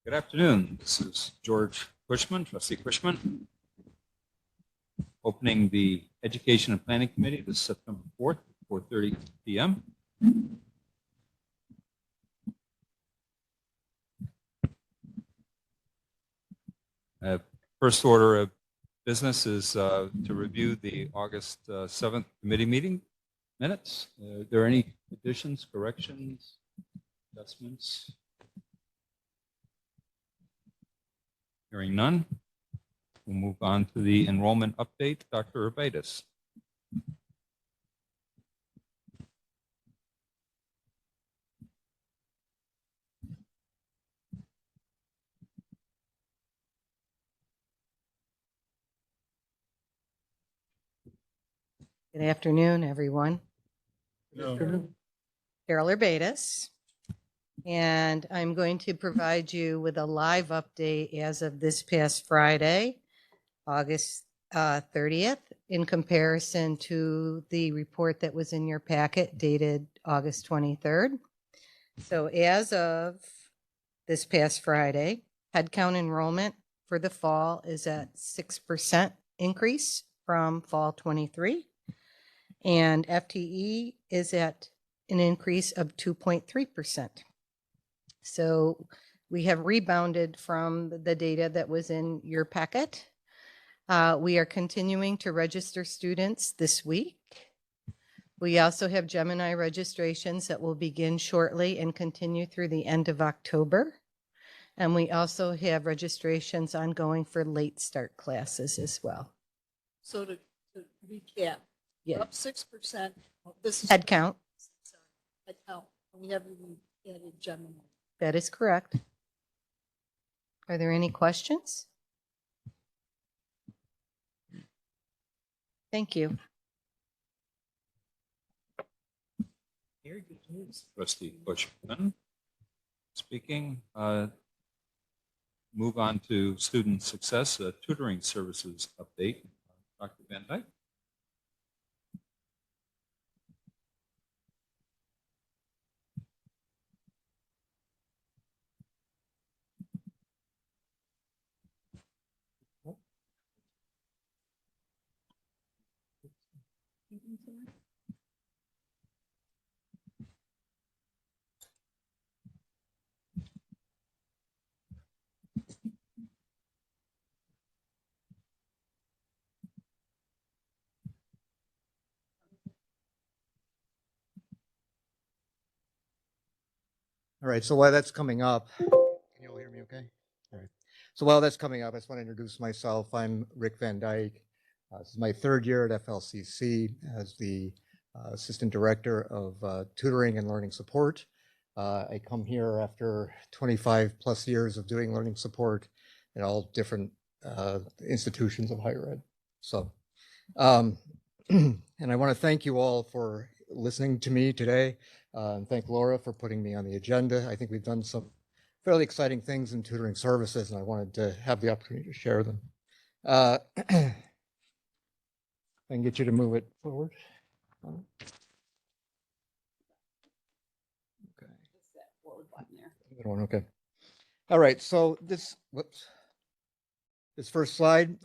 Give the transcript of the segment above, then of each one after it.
Good afternoon. This is George Cushman, Trustee Cushman, opening the Education and Planning Committee this September 4th, 4:30 p.m. First order of business is to review the August 7th committee meeting minutes. Are there any additions, corrections, adjustments? Hearing none, we'll move on to the enrollment update. Dr. Urbatus. Good afternoon, everyone. Good afternoon. Carol Urbatus, and I'm going to provide you with a live update as of this past Friday, August 30th, in comparison to the report that was in your packet dated August 23rd. So as of this past Friday, headcount enrollment for the fall is at 6% increase from fall 23. And FTE is at an increase of 2.3%. So we have rebounded from the data that was in your packet. We are continuing to register students this week. We also have Gemini registrations that will begin shortly and continue through the end of October. And we also have registrations ongoing for late start classes as well. So to recap, Yeah. up 6%. This is Head count. Sorry, head count. We haven't even added Gemini. That is correct. Are there any questions? Thank you. Very good news. Trustee Cushman speaking. Move on to student success, tutoring services update. Dr. Van Dyke. All right, so while that's coming up, can you all hear me okay? All right. So while that's coming up, I just want to introduce myself. I'm Rick Van Dyke. This is my third year at FLCC as the Assistant Director of Tutoring and Learning Support. I come here after 25 plus years of doing learning support at all different institutions of higher ed. So, and I want to thank you all for listening to me today. And thank Laura for putting me on the agenda. I think we've done some fairly exciting things in tutoring services, and I wanted to have the opportunity to share them. I can get you to move it forward. Okay. It's that forward button there. Good one, okay. All right, so this first slide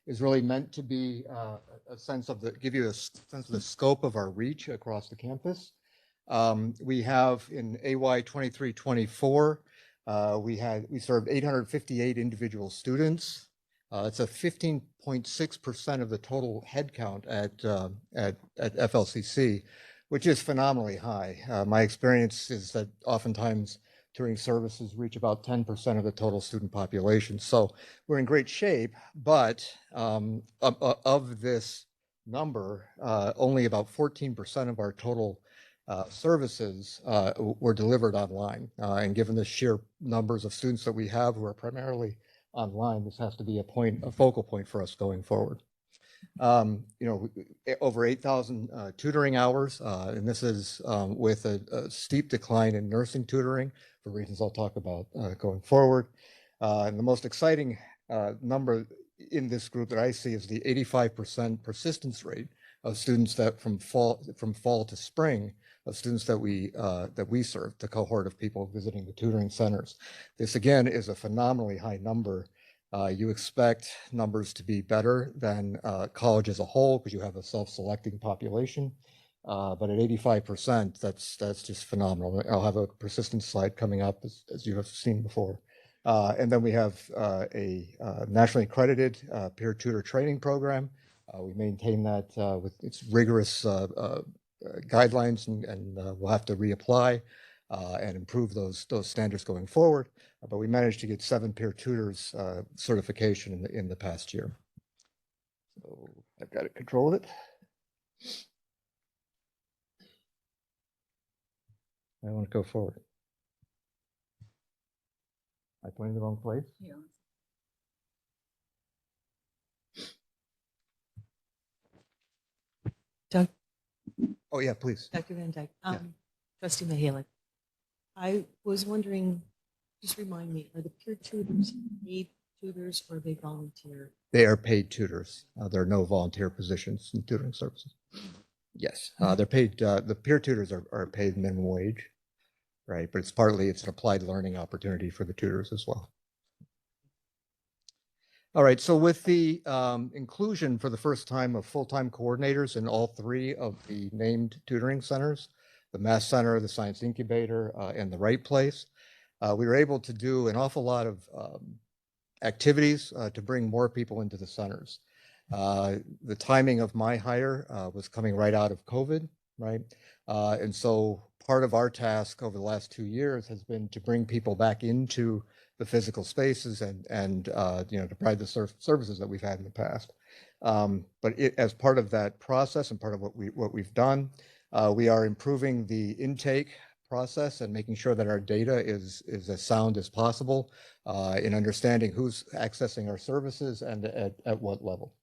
is really meant to be a sense of give you a sense of the scope of our reach across the campus. We have in AY 23-24, we served 858 individual students. It's a 15.6% of the total headcount at FLCC, which is phenomenally high. My experience is that oftentimes tutoring services reach about 10% of the total student population. So we're in great shape, but of this number, only about 14% of our total services were delivered online. And given the sheer numbers of students that we have who are primarily online, this has to be a focal point for us going forward. Over 8,000 tutoring hours, and this is with a steep decline in nursing tutoring for reasons I'll talk about going forward. And the most exciting number in this group that I see is the 85% persistence rate of students that from fall to spring of students that we serve, the cohort of people visiting the tutoring centers. This again is a phenomenally high number. You expect numbers to be better than college as a whole because you have a self-selecting population. But at 85%, that's just phenomenal. I'll have a persistence slide coming up as you have seen before. And then we have a nationally accredited peer tutor training program. We maintain that with its rigorous guidelines, and we'll have to reapply and improve those standards going forward. But we managed to get 7 peer tutors certification in the past year. So I've got control of it. I want to go forward. I pointed the wrong place. Yeah. Doug, Oh yeah, please. Dr. Van Dyke, Yeah. Trustee Mahalik. I was wondering, just remind me, are the peer tutors paid tutors or are they volunteer? They are paid tutors. There are no volunteer positions in tutoring services. Yes, they're paid. The peer tutors are paid minimum wage, right? But it's an applied learning opportunity for the tutors as well. All right, so with the inclusion for the first time of full-time coordinators in all 3 of the named tutoring centers, the Math Center, the Science Incubator, and the Right Place, we were able to do an awful lot of activities to bring more people into the centers. The timing of my hire was coming right out of COVID, right? And so part of our task over the last 2 years has been to bring people back into the physical spaces and you know, to provide the services that we've had in the past. But as part of that process and part of what we've done, we are improving the intake process and making sure that our data is as sound as possible in understanding who's accessing our services and at what level.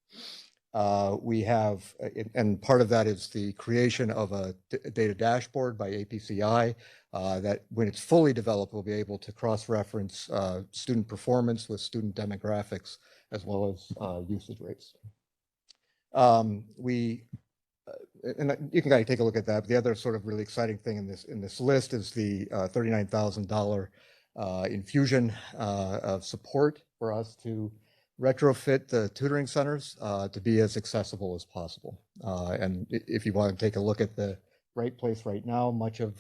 We have, and part of that is the creation of a data dashboard by APCI that when it's fully developed, we'll be able to cross-reference student performance with student demographics as well as usage rates. And you can kind of take a look at that. But the other sort of really exciting thing in this list is the $39,000 infusion of support for us to retrofit the tutoring centers to be as accessible as possible. And if you want to take a look at the Right Place right now, much of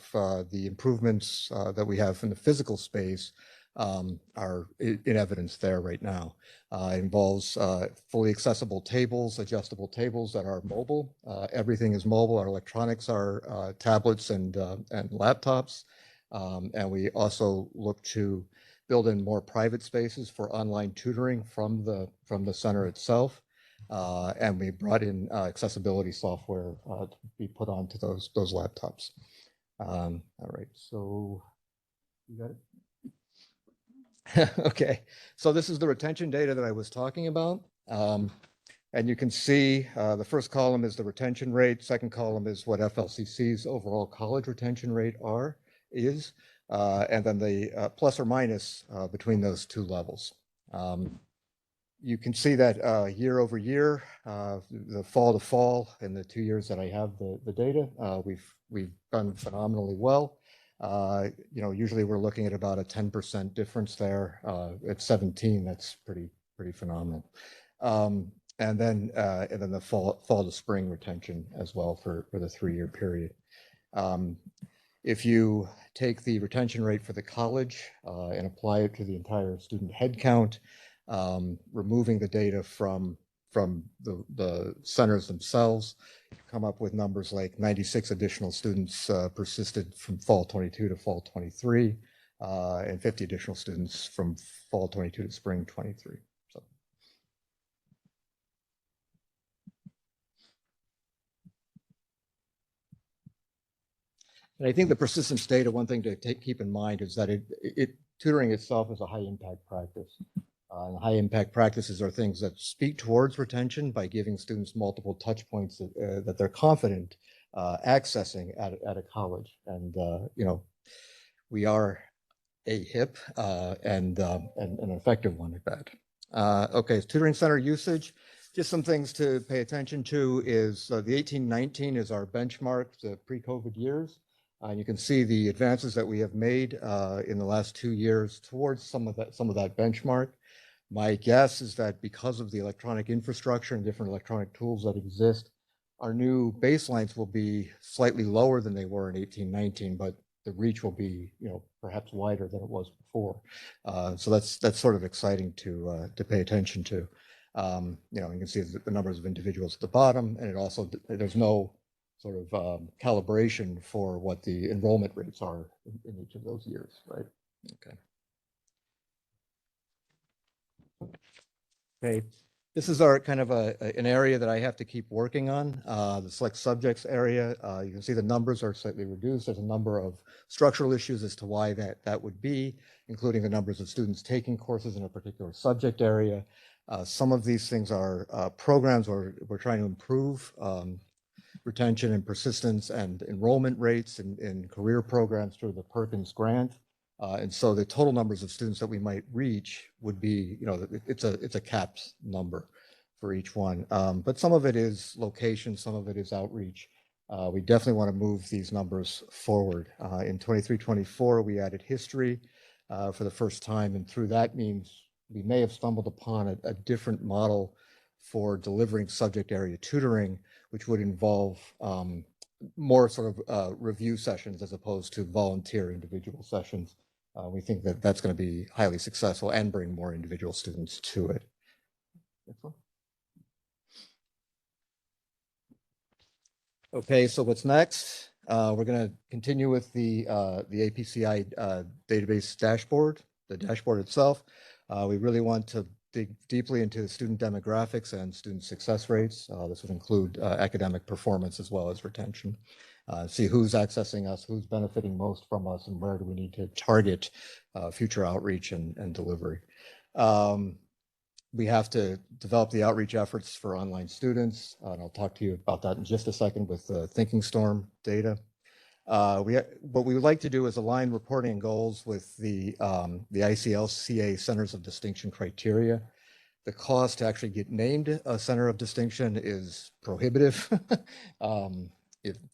the improvements that we have in the physical space are in evidence there right now. It involves fully accessible tables, adjustable tables that are mobile. Everything is mobile. Our electronics are tablets and laptops. And we also look to build in more private spaces for online tutoring from the center itself. And we brought in accessibility software to be put onto those laptops. All right, so you got it? Okay, so this is the retention data that I was talking about. And you can see the first column is the retention rate. Second column is what FLCC's overall college retention rate is. And then the plus or minus between those 2 levels. You can see that year over year, the fall to fall in the 2 years that I have the data, we've done phenomenally well. You know, usually we're looking at about a 10% difference there. At 17, that's pretty phenomenal. And then the fall to spring retention as well for the 3-year period. If you take the retention rate for the college and apply it to the entire student headcount, removing the data from the centers themselves, come up with numbers like 96 additional students persisted from fall 22 to fall 23, and 50 additional students from fall 22 to spring 23. So. And I think the persistence data, one thing to keep in mind is that tutoring itself is a high impact practice. And high impact practices are things that speak towards retention by giving students multiple touch points that they're confident accessing at a college. And, you know, we are a hip and an effective one at that. Okay, tutoring center usage. Just some things to pay attention to is the 18-19 is our benchmark, the pre-COVID years. And you can see the advances that we have made in the last 2 years towards some of that benchmark. My guess is that because of the electronic infrastructure and different electronic tools that exist, our new baselines will be slightly lower than they were in 1819, but the reach will be, perhaps wider than it was before. So that's sort of exciting to pay attention to. You can see the numbers of individuals at the bottom, and it also, there's no sort of calibration for what the enrollment rates are in each of those years, right? Okay. Okay, this is our kind of an area that I have to keep working on, the select subjects area. You can see the numbers are slightly reduced. There's a number of structural issues as to why that would be, including the numbers of students taking courses in a particular subject area. Some of these things are programs where we're trying to improve retention and persistence and enrollment rates in career programs through the Perkins grant. And so the total numbers of students that we might reach would be, it's a capped number for each one. But some of it is location, some of it is outreach. We definitely want to move these numbers forward. In 23-24, we added history for the first time, and through that means we may have stumbled upon a different model for delivering subject area tutoring, which would involve more sort of review sessions as opposed to volunteer individual sessions. We think that that's going to be highly successful and bring more individual students to it. Next one. Okay, so what's next? We're going to continue with the APCI database dashboard, the dashboard itself. We really want to dig deeply into student demographics and student success rates. This would include academic performance as well as retention. See who's accessing us, who's benefiting most from us, and where do we need to target future outreach and delivery. We have to develop the outreach efforts for online students, and I'll talk to you about that in just a second with the Thinking Storm data. What we would like to do is align reporting goals with the ICLCA Centers of Distinction criteria. The cost to actually get named a center of distinction is prohibitive,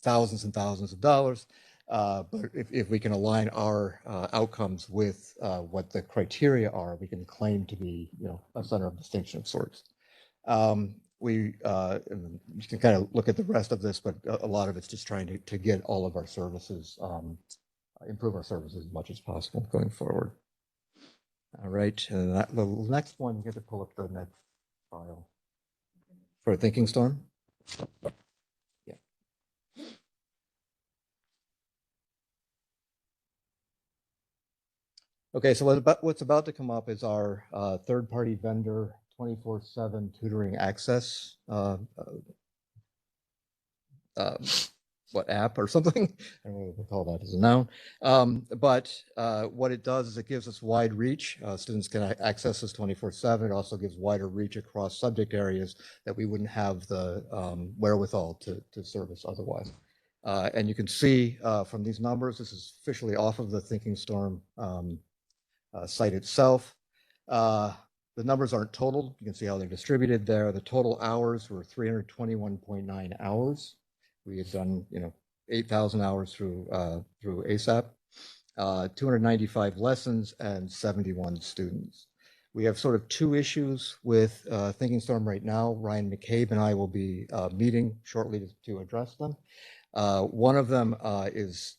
thousands and thousands of dollars. But if we can align our outcomes with what the criteria are, we can claim to be, a center of distinction of sorts. You can kind of look at the rest of this, but a lot of it's just trying to get all of our services, improve our services as much as possible going forward. All right, and the next one, you get to pull up the next file for Thinking Storm. Yeah. Okay, so what's about to come up is our third-party vendor 24/7 tutoring access app or something. I don't know what we call that as a noun. But what it does is it gives us wide reach. Students can access this 24/7. It also gives wider reach across subject areas that we wouldn't have the wherewithal to service otherwise. And you can see from these numbers, this is officially off of the Thinking Storm site itself. The numbers aren't total. You can see how they're distributed there. The total hours were 321.9 hours. We had done, 8,000 hours through ASAP, 295 lessons and 71 students. We have sort of two issues with Thinking Storm right now. Ryan McCabe and I will be meeting shortly to address them. One of them is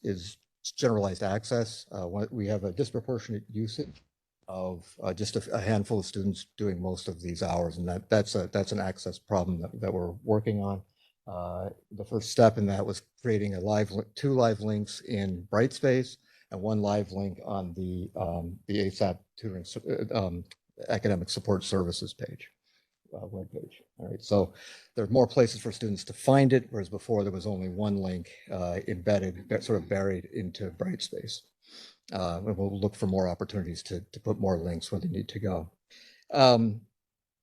generalized access. We have a disproportionate usage of just a handful of students doing most of these hours, and that's an access problem that we're working on. The first step in that was creating two live links in Brightspace and one live link on the ASAP tutoring academic support services page, web page. All right, so there's more places for students to find it, whereas before there was only one link embedded, sort of buried into Brightspace. And we'll look for more opportunities to put more links where they need to go.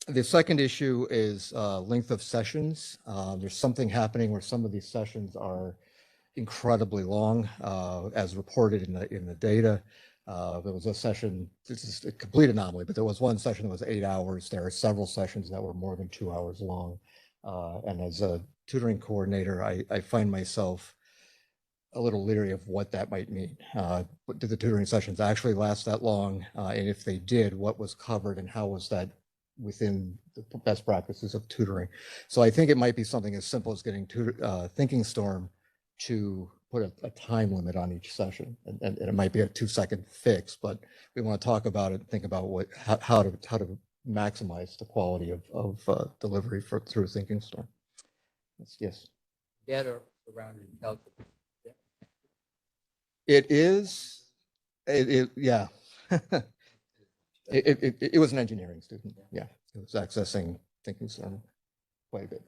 The second issue is length of sessions. There's something happening where some of these sessions are incredibly long, as reported in the data. There was a session, this is a complete anomaly, but there was one session that was 8 hours. There are several sessions that were more than 2 hours long. And as a tutoring coordinator, I find myself a little leery of what that might mean. Did the tutoring sessions actually last that long? And if they did, what was covered and how was that within the best practices of tutoring? So I think it might be something as simple as getting Thinking Storm to put a time limit on each session. And it might be a 2-second fix, but we want to talk about it and think about how to maximize the quality of delivery through Thinking Storm. Yes. Data around intelligence. It is, yeah. It was an engineering student. Yeah, it was accessing Thinking Storm quite a bit.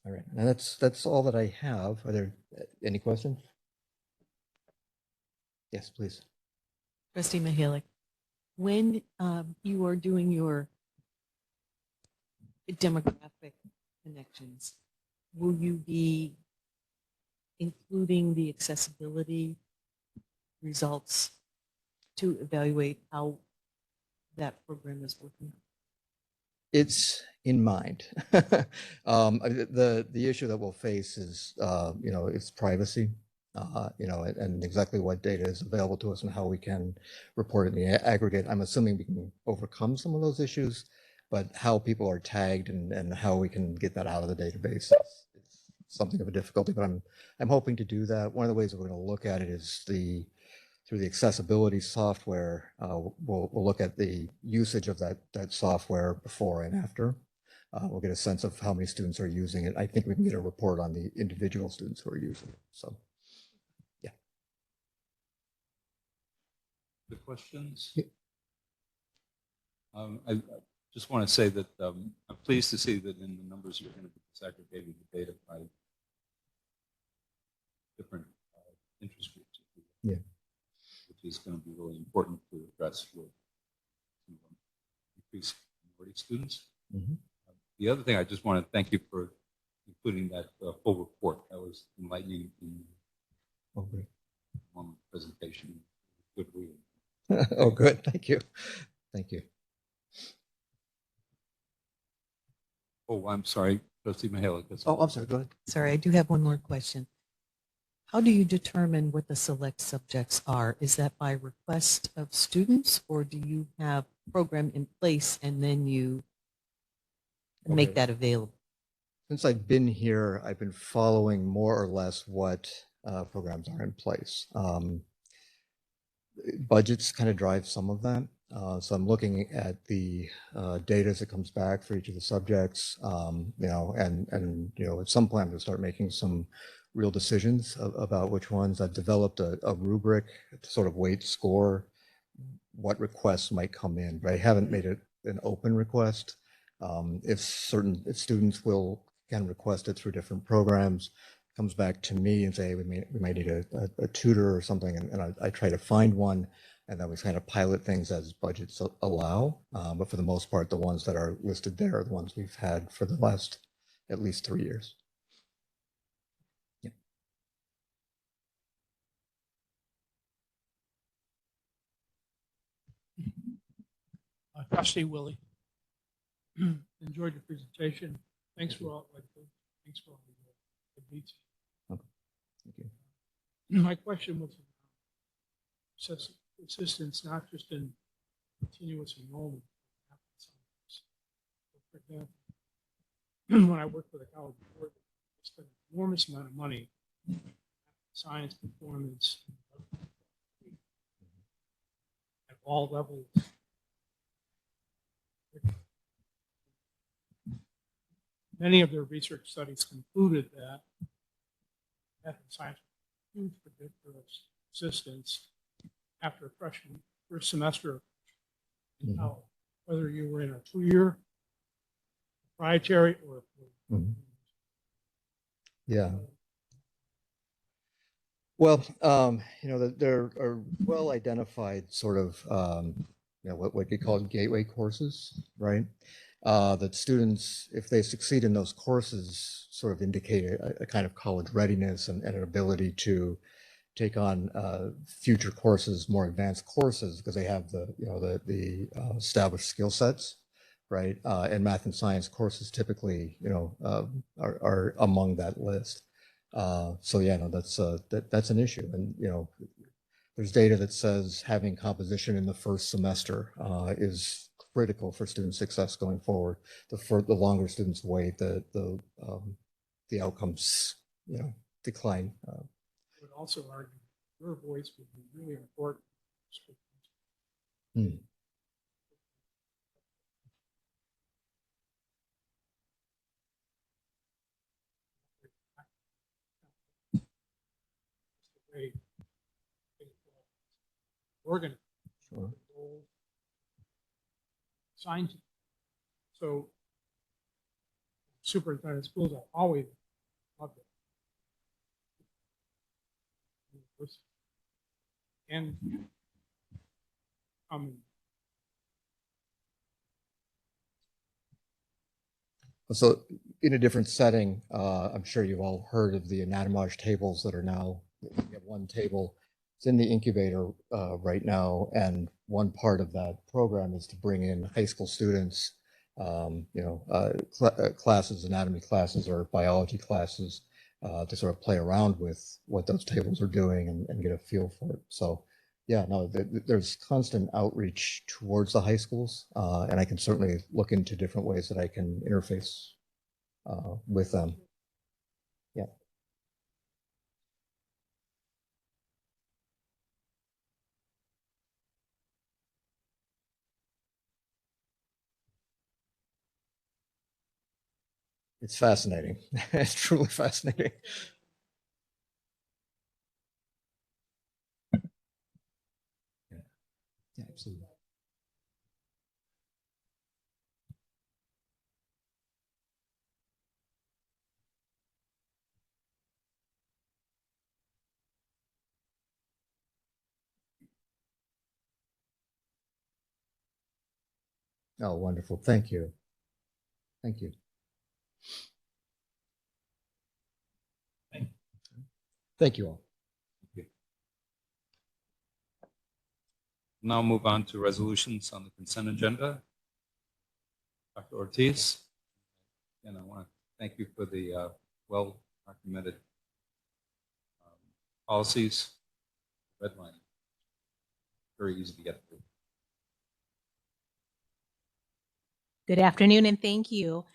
All right, and that's all that I have. Are there any questions? Yes, please. Trustee Mahalik, when you are doing your demographic connections, will you be including the accessibility results to evaluate how that program is working? It's in mind. The issue that we'll face is, it's privacy, and exactly what data is available to us and how we can report it in the aggregate. I'm assuming we can overcome some of those issues, but how people are tagged and how we can get that out of the database is something of a difficulty, but I'm hoping to do that. One of the ways we're going to look at it is through the accessibility software. We'll look at the usage of that software before and after. We'll get a sense of how many students are using it. I think we can get a report on the individual students who are using it. So, yeah. The questions? I just want to say that I'm pleased to see that in the numbers you're going to be disaggregating the data by different interest groups. Yeah. Which is going to be really important to address with increased minority students. Mm-hmm. The other thing, I just want to thank you for including that full report. That was enlightening in one presentation. Good reading. Oh, good. Thank you. Thank you. Oh, I'm sorry, Trustee Mahalik. Oh, I'm sorry. Go ahead. Sorry, I do have one more question. How do you determine what the select subjects are? Is that by request of students, or do you have a program in place and then you make that available? Since I've been here, I've been following more or less what programs are in place. Budgets kind of drive some of that. So I'm looking at the data as it comes back for each of the subjects, and at some point I'm going to start making some real decisions about which ones. I've developed a rubric to sort of weight score what requests might come in, but I haven't made it an open request. If students can request it through different programs, comes back to me and say, we might need a tutor or something, and I try to find one, and then we kind of pilot things as budgets allow. But for the most part, the ones that are listed there are the ones we've had for the last at least 3 years. Yeah. Trustee Willie, enjoyed your presentation. Thanks for all the detail. Okay. Thank you. My question was assistance, not just in continuous enrollment. For example, when I worked for the college board, I spent an enormous amount of money on science performance at all levels. Many of their research studies concluded that math and science were huge predictor of assistance after first semester in college, whether you were in a 2-year proprietary or Yeah. Well, there are well identified sort of what we call gateway courses, right? That students, if they succeed in those courses, sort of indicate a kind of college readiness and an ability to take on future courses, more advanced courses, because they have the established skill sets, right? And math and science courses typically, are among that list. So yeah, no, that's an issue. And, there's data that says having composition in the first semester is critical for student success going forward. The longer students wait, the outcomes, decline. I would also argue your voice would be really important. Hmm. Way organized, Sure. assigned to. So superintendent schools are always loved it. And So in a different setting, I'm sure you've all heard of the anatomage tables that are now, we have one table. It's in the incubator right now, and one part of that program is to bring in high school students, classes, anatomy classes or biology classes, to sort of play around with what those tables are doing and get a feel for it. So yeah, no, there's constant outreach towards the high schools, and I can certainly look into different ways that I can interface with them. Yeah. It's fascinating. It's truly fascinating. Yeah, absolutely. Oh, wonderful. Thank you. Thank you. Thank you all. Now move on to resolutions on the consent agenda. Dr. Ortiz, and I want to thank you for the well-documented policies, red line. Very easy to get through. Good afternoon and thank you.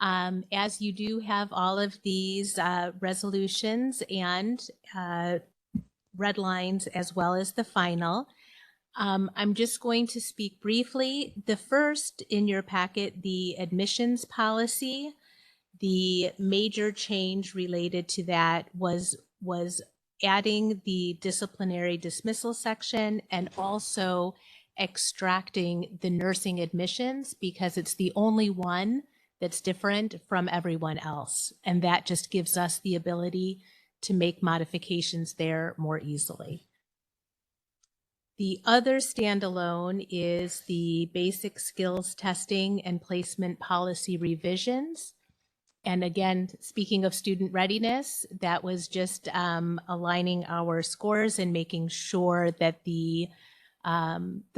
As you do have all of these resolutions and red lines as well as the final, I'm just going to speak briefly. The first in your packet, the admissions policy, the major change related to that was adding the disciplinary dismissal section and also extracting the nursing admissions because it's the only one that's different from everyone else. And that just gives us the ability to make modifications there more easily. The other standalone is the basic skills testing and placement policy revisions. And again, speaking of student readiness, that was just aligning our scores and making sure that the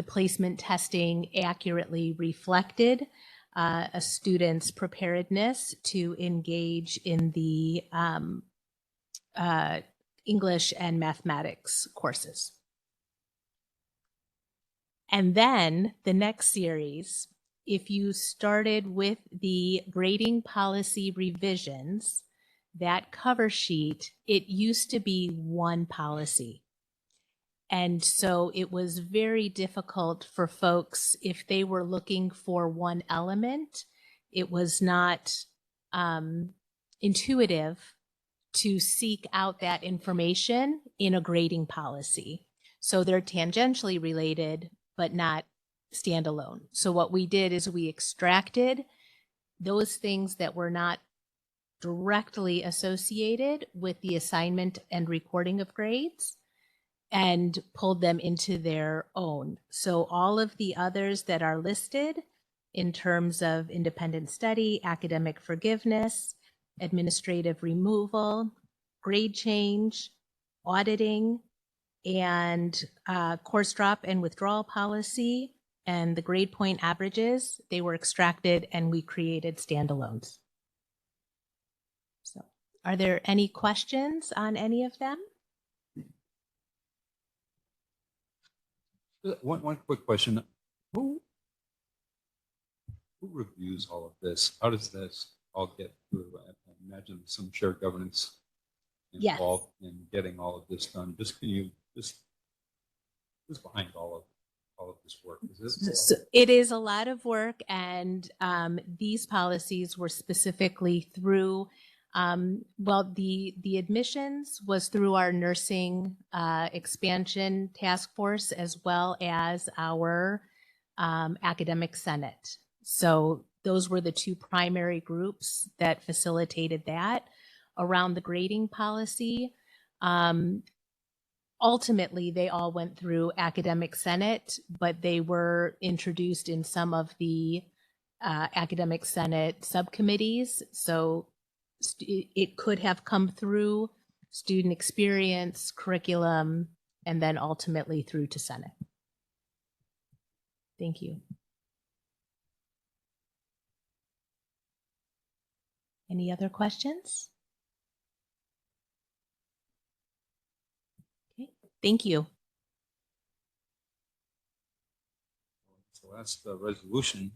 placement testing accurately reflected a student's preparedness to engage in the English and mathematics courses. And then the next series, if you started with the grading policy revisions, that cover sheet, it used to be one policy. And so it was very difficult for folks if they were looking for one element. It was not intuitive to seek out that information in a grading policy. So they're tangentially related, but not standalone. So what we did is we extracted those things that were not directly associated with the assignment and recording of grades and pulled them into their own. So all of the others that are listed in terms of independent study, academic forgiveness, administrative removal, grade change, auditing, and course drop and withdrawal policy, and the grade point averages, they were extracted and we created standalones. So Are there any questions on any of them? One quick question. Who reviews all of this? How does this all get through? I imagine some shared governance Yes. involved in getting all of this done. Just can you who's behind all of this work? Is this So it is a lot of work, and these policies were specifically through, the admissions was through our nursing expansion task force, as well as our academic senate. So those were the two primary groups that facilitated that around the grading policy. Ultimately, they all went through academic senate, but they were introduced in some of the academic senate subcommittees. So it could have come through student experience, curriculum, and then ultimately through to senate. Thank you. Any other questions? Okay, thank you. It's the last resolution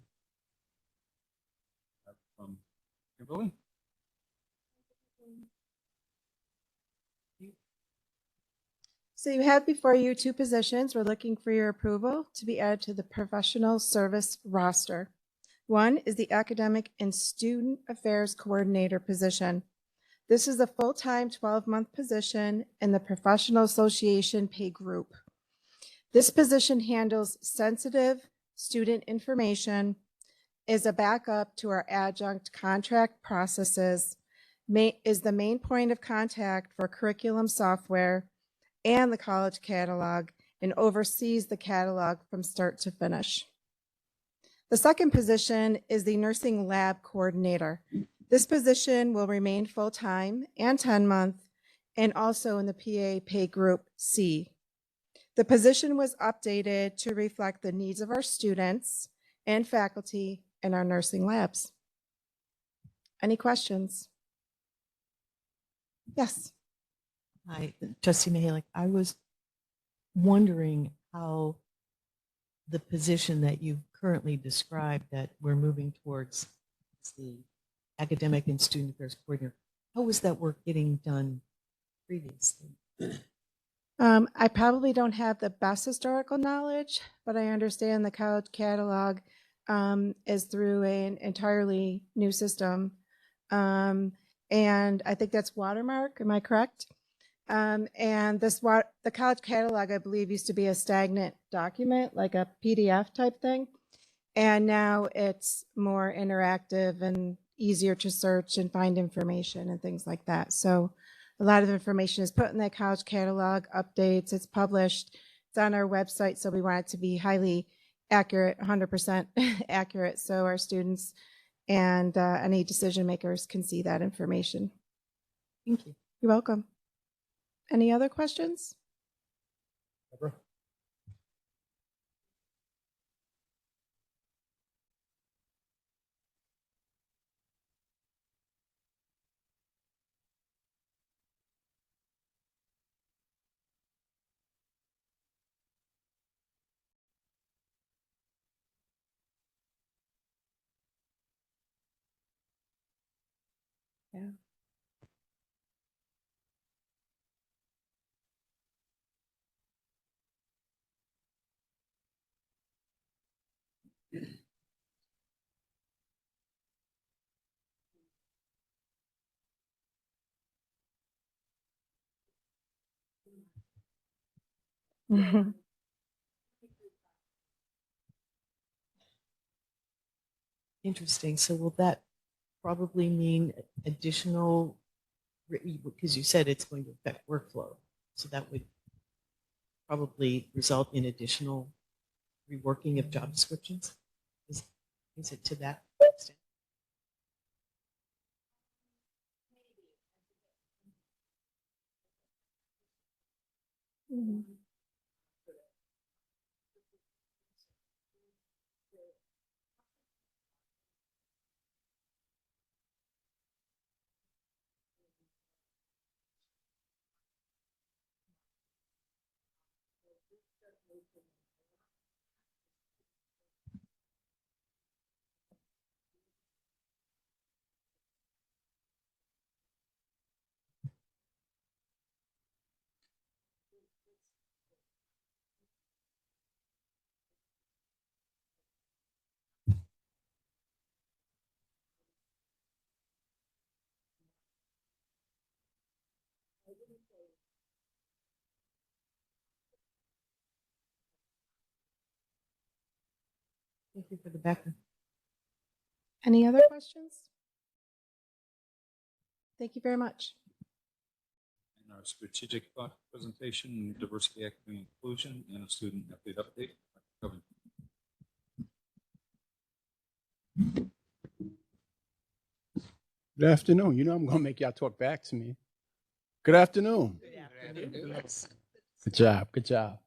from Kimberly? So you have before you two positions. We're looking for your approval to be added to the professional service roster. One is the Academic and Student Affairs Coordinator position. This is a full-time 12-month position in the Professional Association pay group. This position handles sensitive student information, is a backup to our adjunct contract processes, is the main point of contact for curriculum software and the college catalog, and oversees the catalog from start to finish. The second position is the Nursing Lab Coordinator. This position will remain full-time and 10-month, and also in the PA pay group C. The position was updated to reflect the needs of our students and faculty in our nursing labs. Any questions? Yes. Hi, Trustee Mihalik. I was wondering how the position that you've currently described that we're moving towards the academic and student affairs coordinator, how was that work getting done previously? I probably don't have the best historical knowledge, but I understand the college catalog is through an entirely new system. And I think that's Watermark, am I correct? And the college catalog, I believe, used to be a stagnant document, like a PDF type thing. And now it's more interactive and easier to search and find information and things like that. So a lot of information is put in that college catalog, updates, it's published, it's on our website. So we want it to be highly accurate, 100% accurate. So our students and any decision makers can see that information. Thank you. You're welcome. Any other questions? Deborah? Yeah. Mhm. Interesting. So will that probably mean additional, because you said it's going to affect workflow. So that would probably result in additional reworking of job descriptions? Is it to that extent? Mhm. Thank you for the background. Any other questions? Thank you very much. And our strategic thought presentation, diversity, equity, and inclusion, and a student athlete update. Kevin. Good afternoon. You know I'm going to make y'all talk back to me. Good afternoon. Good job. Good job.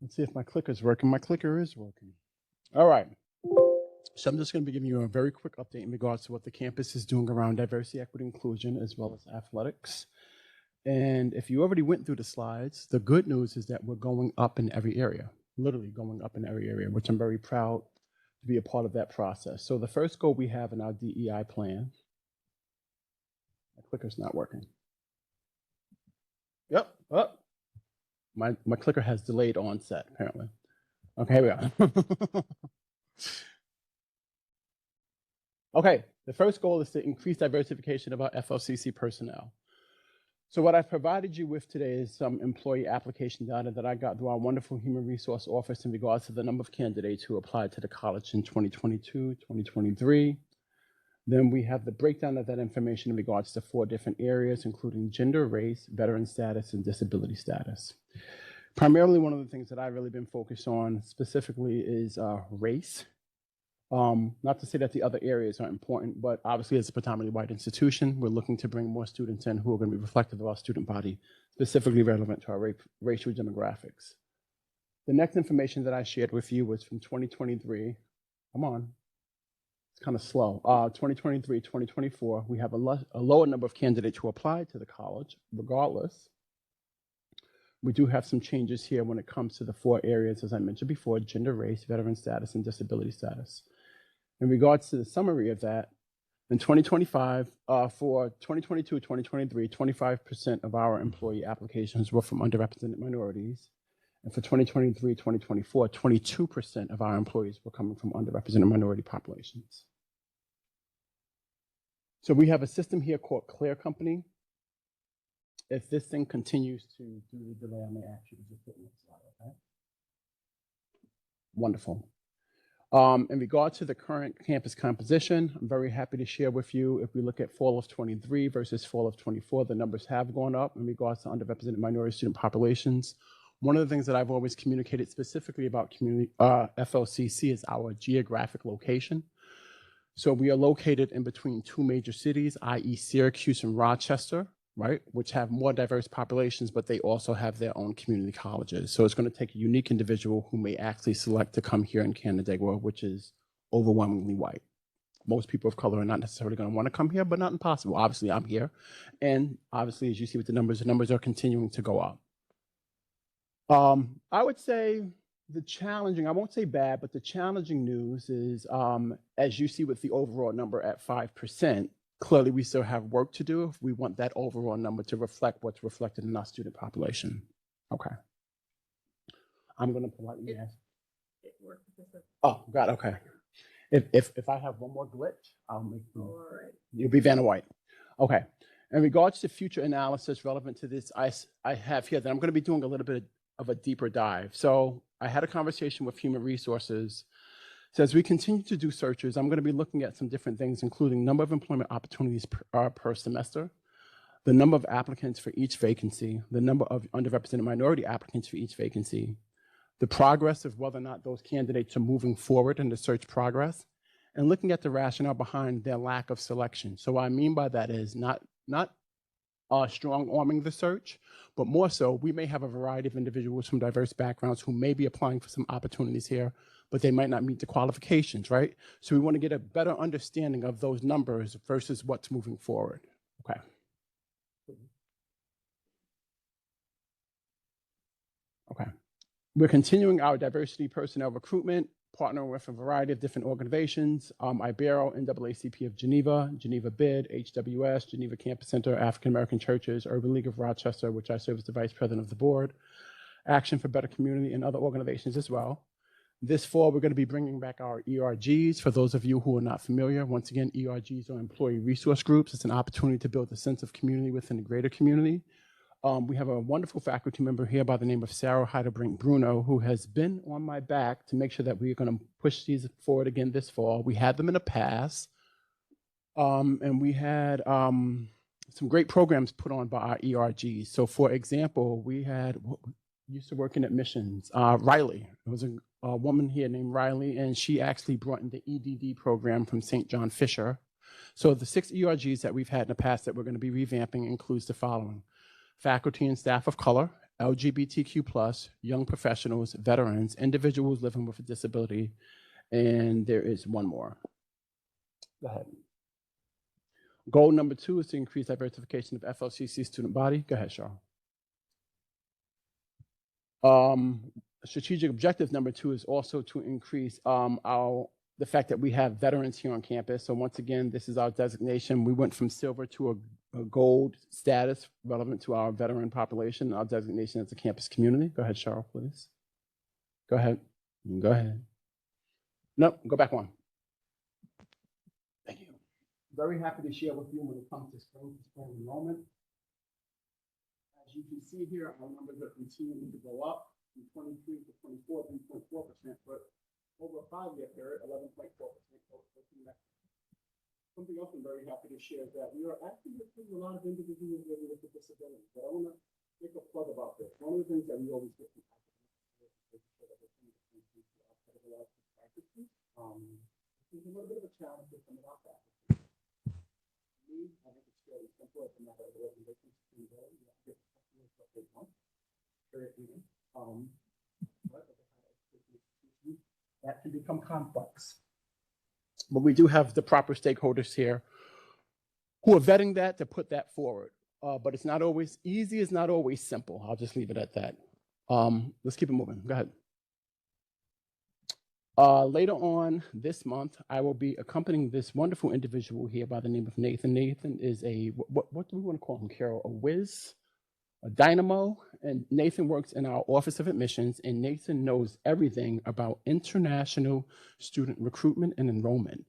Let's see if my clicker's working. My clicker is working. All right. So I'm just going to be giving you a very quick update in regards to what the campus is doing around diversity, equity, inclusion, as well as athletics. And if you already went through the slides, the good news is that we're going up in every area, literally going up in every area, which I'm very proud to be a part of that process. So the first goal we have in our DEI plan, my clicker's not working. Yep, up. My clicker has delayed onset, apparently. Okay, here we are. Okay, the first goal is to increase diversification of our FLCC personnel. So what I've provided you with today is some employee application data that I got through our wonderful human resource office in regards to the number of candidates who applied to the college in 2022, 2023. Then we have the breakdown of that information in regards to 4 different areas, including gender, race, veteran status, and disability status. Primarily, one of the things that I've really been focused on specifically is race. Not to say that the other areas aren't important, but obviously as a predominantly white institution, we're looking to bring more students in who are going to be reflective of our student body, specifically relevant to our racial demographics. The next information that I shared with you was from 2023. Come on. It's kind of slow. 2023, 2024, we have a lower number of candidates who applied to the college. Regardless, we do have some changes here when it comes to the 4 areas, as I mentioned before: gender, race, veteran status, and disability status. In regards to the summary of that, in 2025, for 2022, 2023, 25% of our employee applications were from underrepresented minorities. And for 2023, 2024, 22% of our employees were coming from underrepresented minority populations. So we have a system here called Clear Company. If this thing continues to do the delay, I may ask you to just put in the slide, okay? Wonderful. In regard to the current campus composition, I'm very happy to share with you, if we look at fall of 23 versus fall of 24, the numbers have gone up in regards to underrepresented minority student populations. One of the things that I've always communicated specifically about FLCC is our geographic location. So we are located in between 2 major cities, i.e. Syracuse and Rochester, right, which have more diverse populations, but they also have their own community colleges. So it's going to take a unique individual who may actually select to come here in Canandaigua, which is overwhelmingly white. Most people of color are not necessarily going to want to come here, but not impossible. Obviously, I'm here. And obviously, as you see with the numbers are continuing to go up. I would say the challenging, I won't say bad, but the challenging news is, as you see with the overall number at 5%, clearly we still have work to do if we want that overall number to reflect what's reflected in our student population. Okay. I'm going to politely ask. Oh, God, okay. If I have one more glitch, I'll make you. You'll be Vanna White. Okay. In regards to future analysis relevant to this, I have here that I'm going to be doing a little bit of a deeper dive. So I had a conversation with Human Resources. So as we continue to do searches, I'm going to be looking at some different things, including number of employment opportunities per semester, the number of applicants for each vacancy, the number of underrepresented minority applicants for each vacancy, the progress of whether or not those candidates are moving forward in the search progress, and looking at the rationale behind their lack of selection. So what I mean by that is not strong arming the search, but more so, we may have a variety of individuals from diverse backgrounds who may be applying for some opportunities here, but they might not meet the qualifications, right? So we want to get a better understanding of those numbers versus what's moving forward. Okay. Okay. We're continuing our diversity personnel recruitment, partnering with a variety of different organizations, IBERO, NAACP of Geneva, Geneva BID, HWS, Geneva Campus Center, African American Churches, Urban League of Rochester, which I serve as the vice president of the board, Action for Better Community, and other organizations as well. This fall, we're going to be bringing back our ERGs. For those of you who are not familiar, once again, ERGs are employee resource groups. It's an opportunity to build a sense of community within the greater community. We have a wonderful faculty member here by the name of Sarah Heidelbrink Bruno, who has been on my back to make sure that we're going to push these forward again this fall. We had them in the past, and we had some great programs put on by our ERGs. So for example, we had, used to work in admissions, Riley. It was a woman here named Riley, and she actually brought in the EDD program from St. John Fisher. So the 6 ERGs that we've had in the past that we're going to be revamping includes the following: faculty and staff of color, LGBTQ+, young professionals, veterans, individuals living with a disability, and there is one more. Go ahead. Goal number 2 is to increase diversification of FLCC student body. Go ahead, Cheryl. Strategic objective number 2 is also to increase the fact that we have veterans here on campus. So once again, this is our designation. We went from silver to a gold status relevant to our veteran population, our designation as a campus community. Go ahead, Cheryl, please. Go ahead. Go ahead. No, go back one. Thank you. Very happy to share with you when it comes to spring enrollment. As you can see here, our numbers are continuing to go up from 23 to 24, 3.4%, but over a 5-year period, 11.4%. Something else I'm very happy to share is that we are actually recruiting a lot of individuals living with a disability. But I want to make a plug about this. One of the things that we always get from academics is making sure that we're trying to increase outside of the last practices. There's a little bit of a challenge with some of our practices. Me, I think it's fairly simple. It's a matter of organization sustainability. You have to give customers what they want. That can become complex. But we do have the proper stakeholders here who are vetting that to put that forward. But it's not always easy, it's not always simple. I'll just leave it at that. Let's keep it moving. Go ahead. Later on this month, I will be accompanying this wonderful individual here by the name of Nathan. Nathan is a, what do we want to call him, Carol? A whiz? A dynamo, and Nathan works in our Office of Admissions, and Nathan knows everything about international student recruitment and enrollment.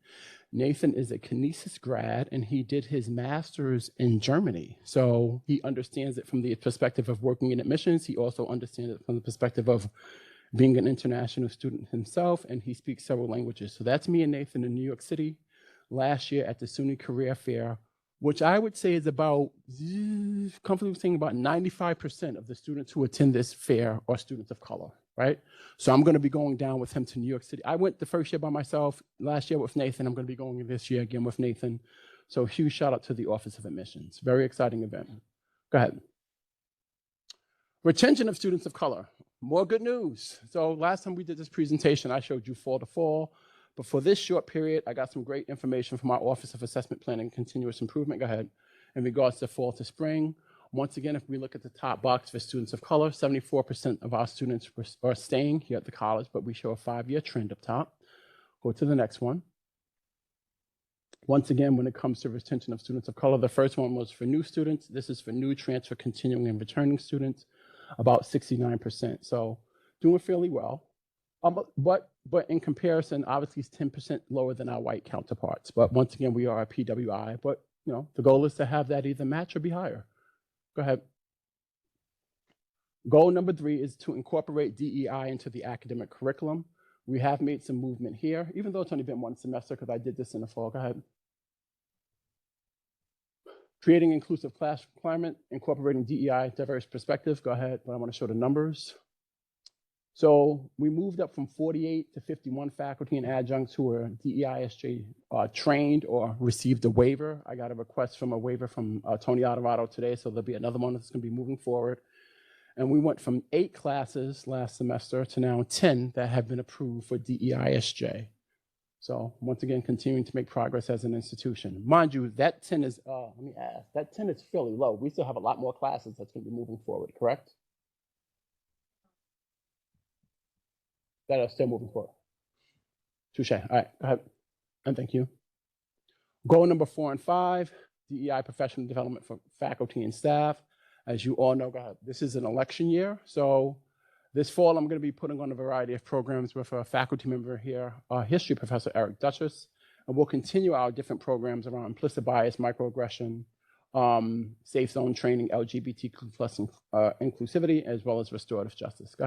Nathan is a Kinesis grad, and he did his master's in Germany. So he understands it from the perspective of working in admissions. He also understands it from the perspective of being an international student himself, and he speaks several languages. So that's me and Nathan in New York City last year at the SUNY Career Fair, which I would say is about, comfortably saying about 95% of the students who attend this fair are students of color, right? So I'm going to be going down with him to New York City. I went the first year by myself, last year with Nathan. I'm going to be going this year again with Nathan. So huge shout out to the Office of Admissions. Very exciting event. Go ahead. Retention of students of color. More good news. So last time we did this presentation, I showed you fall to fall. But for this short period, I got some great information from our Office of Assessment Planning and Continuous Improvement. Go ahead. In regards to fall to spring, once again, if we look at the top box for students of color, 74% of our students are staying here at the college, but we show a 5-year trend up top. Go to the next one. Once again, when it comes to retention of students of color, the first one was for new students. This is for new, transfer, continuing, and returning students, about 69%. So doing fairly well. But in comparison, obviously it's 10% lower than our white counterparts. But once again, we are a PWI, but you know, the goal is to have that either match or be higher. Go ahead. Goal number 3 is to incorporate DEI into the academic curriculum. We have made some movement here, even though it's only been one semester because I did this in the fall. Go ahead. Creating inclusive class climate, incorporating DEI, diverse perspective. Go ahead, but I want to show the numbers. So we moved up from 48 to 51 faculty and adjuncts who were DEISJ trained or received a waiver. I got a request from a waiver from Tony Alvarado today, so there'll be another one that's going to be moving forward. And we went from 8 classes last semester to now 10 that have been approved for DEISJ. So once again, continuing to make progress as an institution. Mind you, that 10 is, let me ask, that 10 is fairly low. We still have a lot more classes that's going to be moving forward, correct? that are still moving forward? Touche. All right, go ahead. And thank you. Goal number 4 and 5, DEI professional development for faculty and staff. As you all know, go ahead. This is an election year. So this fall, I'm going to be putting on a variety of programs with a faculty member here, history professor Eric Duchess. And we'll continue our different programs around implicit bias, microaggression, safe zone training, LGBTQ plus inclusivity, as well as restorative justice. Go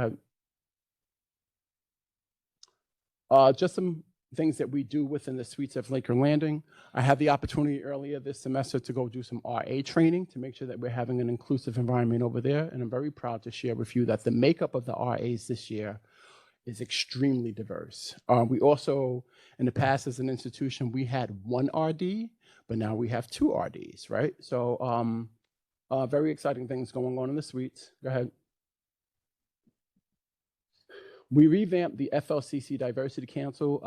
ahead. Just some things that we do within the suites of Laker Landing. I had the opportunity earlier this semester to go do some RA training to make sure that we're having an inclusive environment over there. And I'm very proud to share with you that the makeup of the RAs this year is extremely diverse. We also, in the past as an institution, we had 1 RD, but now we have 2 RDs, right? So very exciting things going on in the suites. Go ahead. We revamped the FLCC Diversity Council.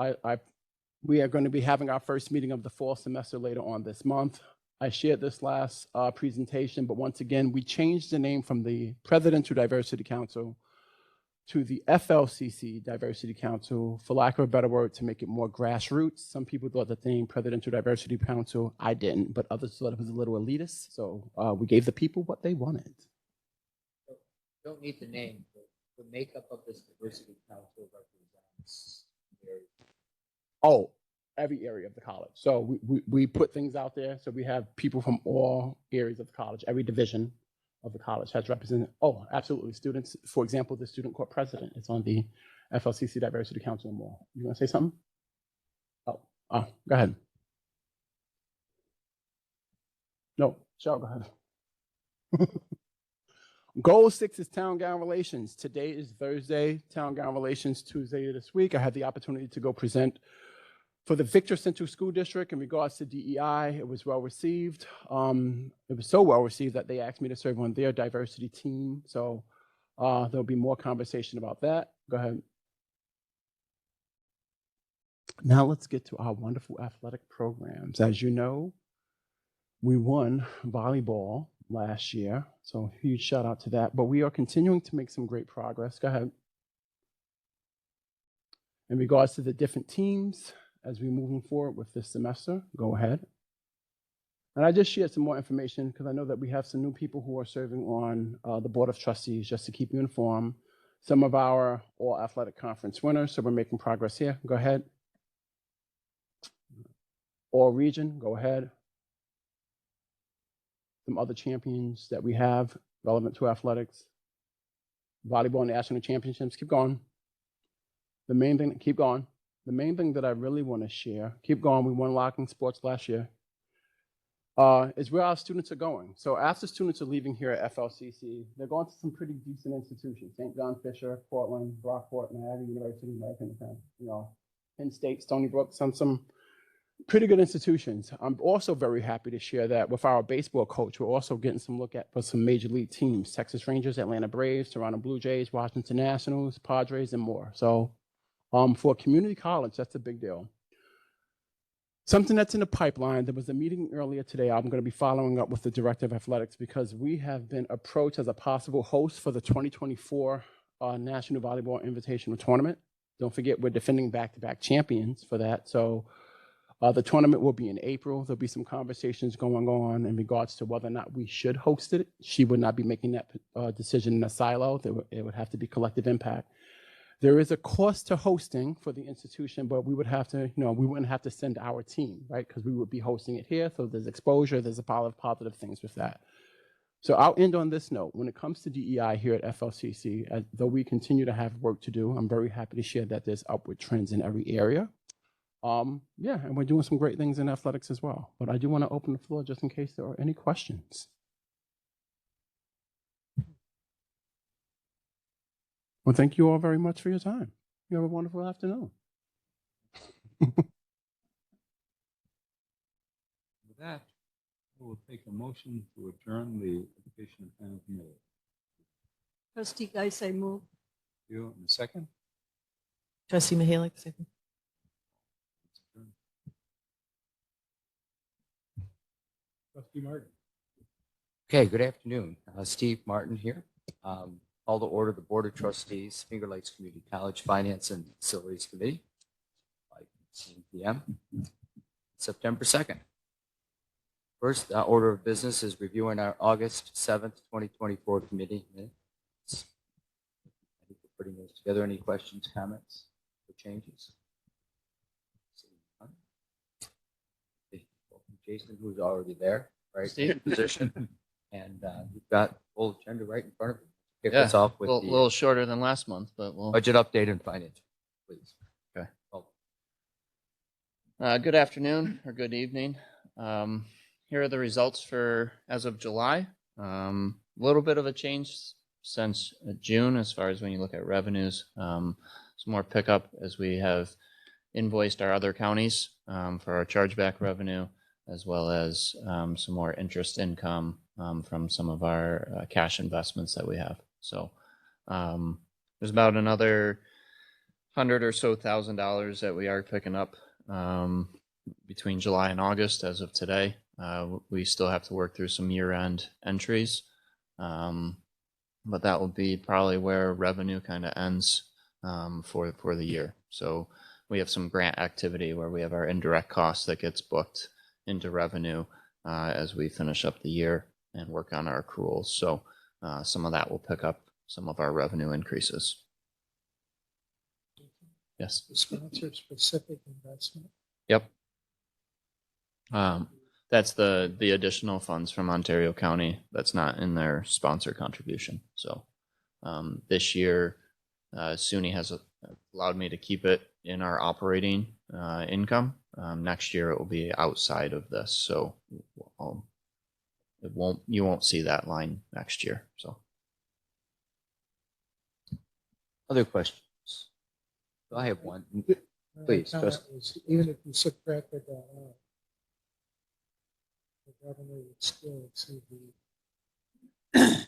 We are going to be having our first meeting of the fall semester later on this month. I shared this last presentation, but once again, we changed the name from the Presidential Diversity Council to the FLCC Diversity Council, for lack of a better word, to make it more grassroots. Some people thought that the name Presidential Diversity Council, I didn't, but others thought it was a little elitist. So we gave the people what they wanted. Don't need the name. The makeup of this diversity council represents every area of the college. So we put things out there. So we have people from all areas of the college. Every division of the college has represented. Oh, absolutely. Students, for example, the student corps president is on the FLCC Diversity Council and more. You want to say something? Oh, go ahead. No, Cheryl, go ahead. Goal 6 is town gown relations. Today is Thursday, town gown relations Tuesday this week. I had the opportunity to go present for the Victor Central School District in regards to DEI. It was well received. It was so well received that they asked me to serve on their diversity team. So there'll be more conversation about that. Go ahead. Now let's get to our wonderful athletic programs. As you know, we won volleyball last year, so huge shout out to that. But we are continuing to make some great progress. Go ahead. In regards to the different teams, as we're moving forward with this semester, go ahead. And I just shared some more information because I know that we have some new people who are serving on the Board of Trustees, just to keep you informed. Some of our all athletic conference winners, so we're making progress here. Go ahead. All region, go ahead. Some other champions that we have relevant to athletics. Volleyball national championships, keep going. The main thing, keep going. The main thing that I really want to share, keep going, we won locking sports last year, is where our students are going. So after students are leaving here at FLCC, they're going to some pretty decent institutions, St. John Fisher, Portland, Brockport, Niagara University, American, Penn State, Stony Brook, some pretty good institutions. I'm also very happy to share that with our baseball coach, we're also getting some look at for some major league teams, Texas Rangers, Atlanta Braves, Toronto Blue Jays, Washington Nationals, Padres, and more. So for a community college, that's a big deal. Something that's in the pipeline, there was a meeting earlier today. I'm going to be following up with the director of athletics because we have been approached as a possible host for the 2024 National Volleyball Invitational Tournament. Don't forget, we're defending back-to-back champions for that. So the tournament will be in April. There'll be some conversations going on in regards to whether or not we should host it. She would not be making that decision in a silo. It would have to be collective impact. There is a cost to hosting for the institution, but we would have to, we wouldn't have to send our team, right? Because we would be hosting it here. So there's exposure, there's a lot of positive things with that. So I'll end on this note. When it comes to DEI here at FLCC, though we continue to have work to do, I'm very happy to share that there's upward trends in every area. Yeah, and we're doing some great things in athletics as well. But I do want to open the floor just in case there are any questions. Well, thank you all very much for your time. You have a wonderful afternoon. With that, we'll take a motion to adjourn the Education and Planning Committee. Trustee Guys, I move. You in a second? Trustee Mahalik, second. Trustee Martin. Okay, good afternoon. Steve Martin here. Call to order the Board of Trustees, Finger Lakes Community College Finance and Facilities Committee, 5:15 p.m., September 2nd. First order of business is reviewing our August 7th, 2024 committee minutes. Thank you for putting those together. Any questions, comments, or changes? Jason, who's already there, right? Steve. Position. And you've got full agenda right in front of you. Kick Yeah, us off a with little, the little shorter than last month, but we'll. budget update and finance, please. Okay. Oh, Good afternoon or good evening. Here are the results for as of July. A little bit of a change since June as far as when you look at revenues. Some more pickup as we have invoiced our other counties for our chargeback revenue, as well as some more interest income from some of our cash investments that we have. So there's about another $100,000 or so that we are picking up between July and August as of today. We still have to work through some year-end entries, but that will be probably where revenue kind of ends for the year. So we have some grant activity where we have our indirect costs that gets booked into revenue as we finish up the year and work on our accruals. So some of that will pick up some of our revenue increases. Yes. Sponsor specific investment. Yep. That's the additional funds from Ontario County that's not in their sponsor contribution. So this year, SUNY has allowed me to keep it in our operating income. Next year it will be outside of this, so you won't see that line next year. So, other questions? I have one. Please, Even if you subtracted that out, the revenue would still exceed the.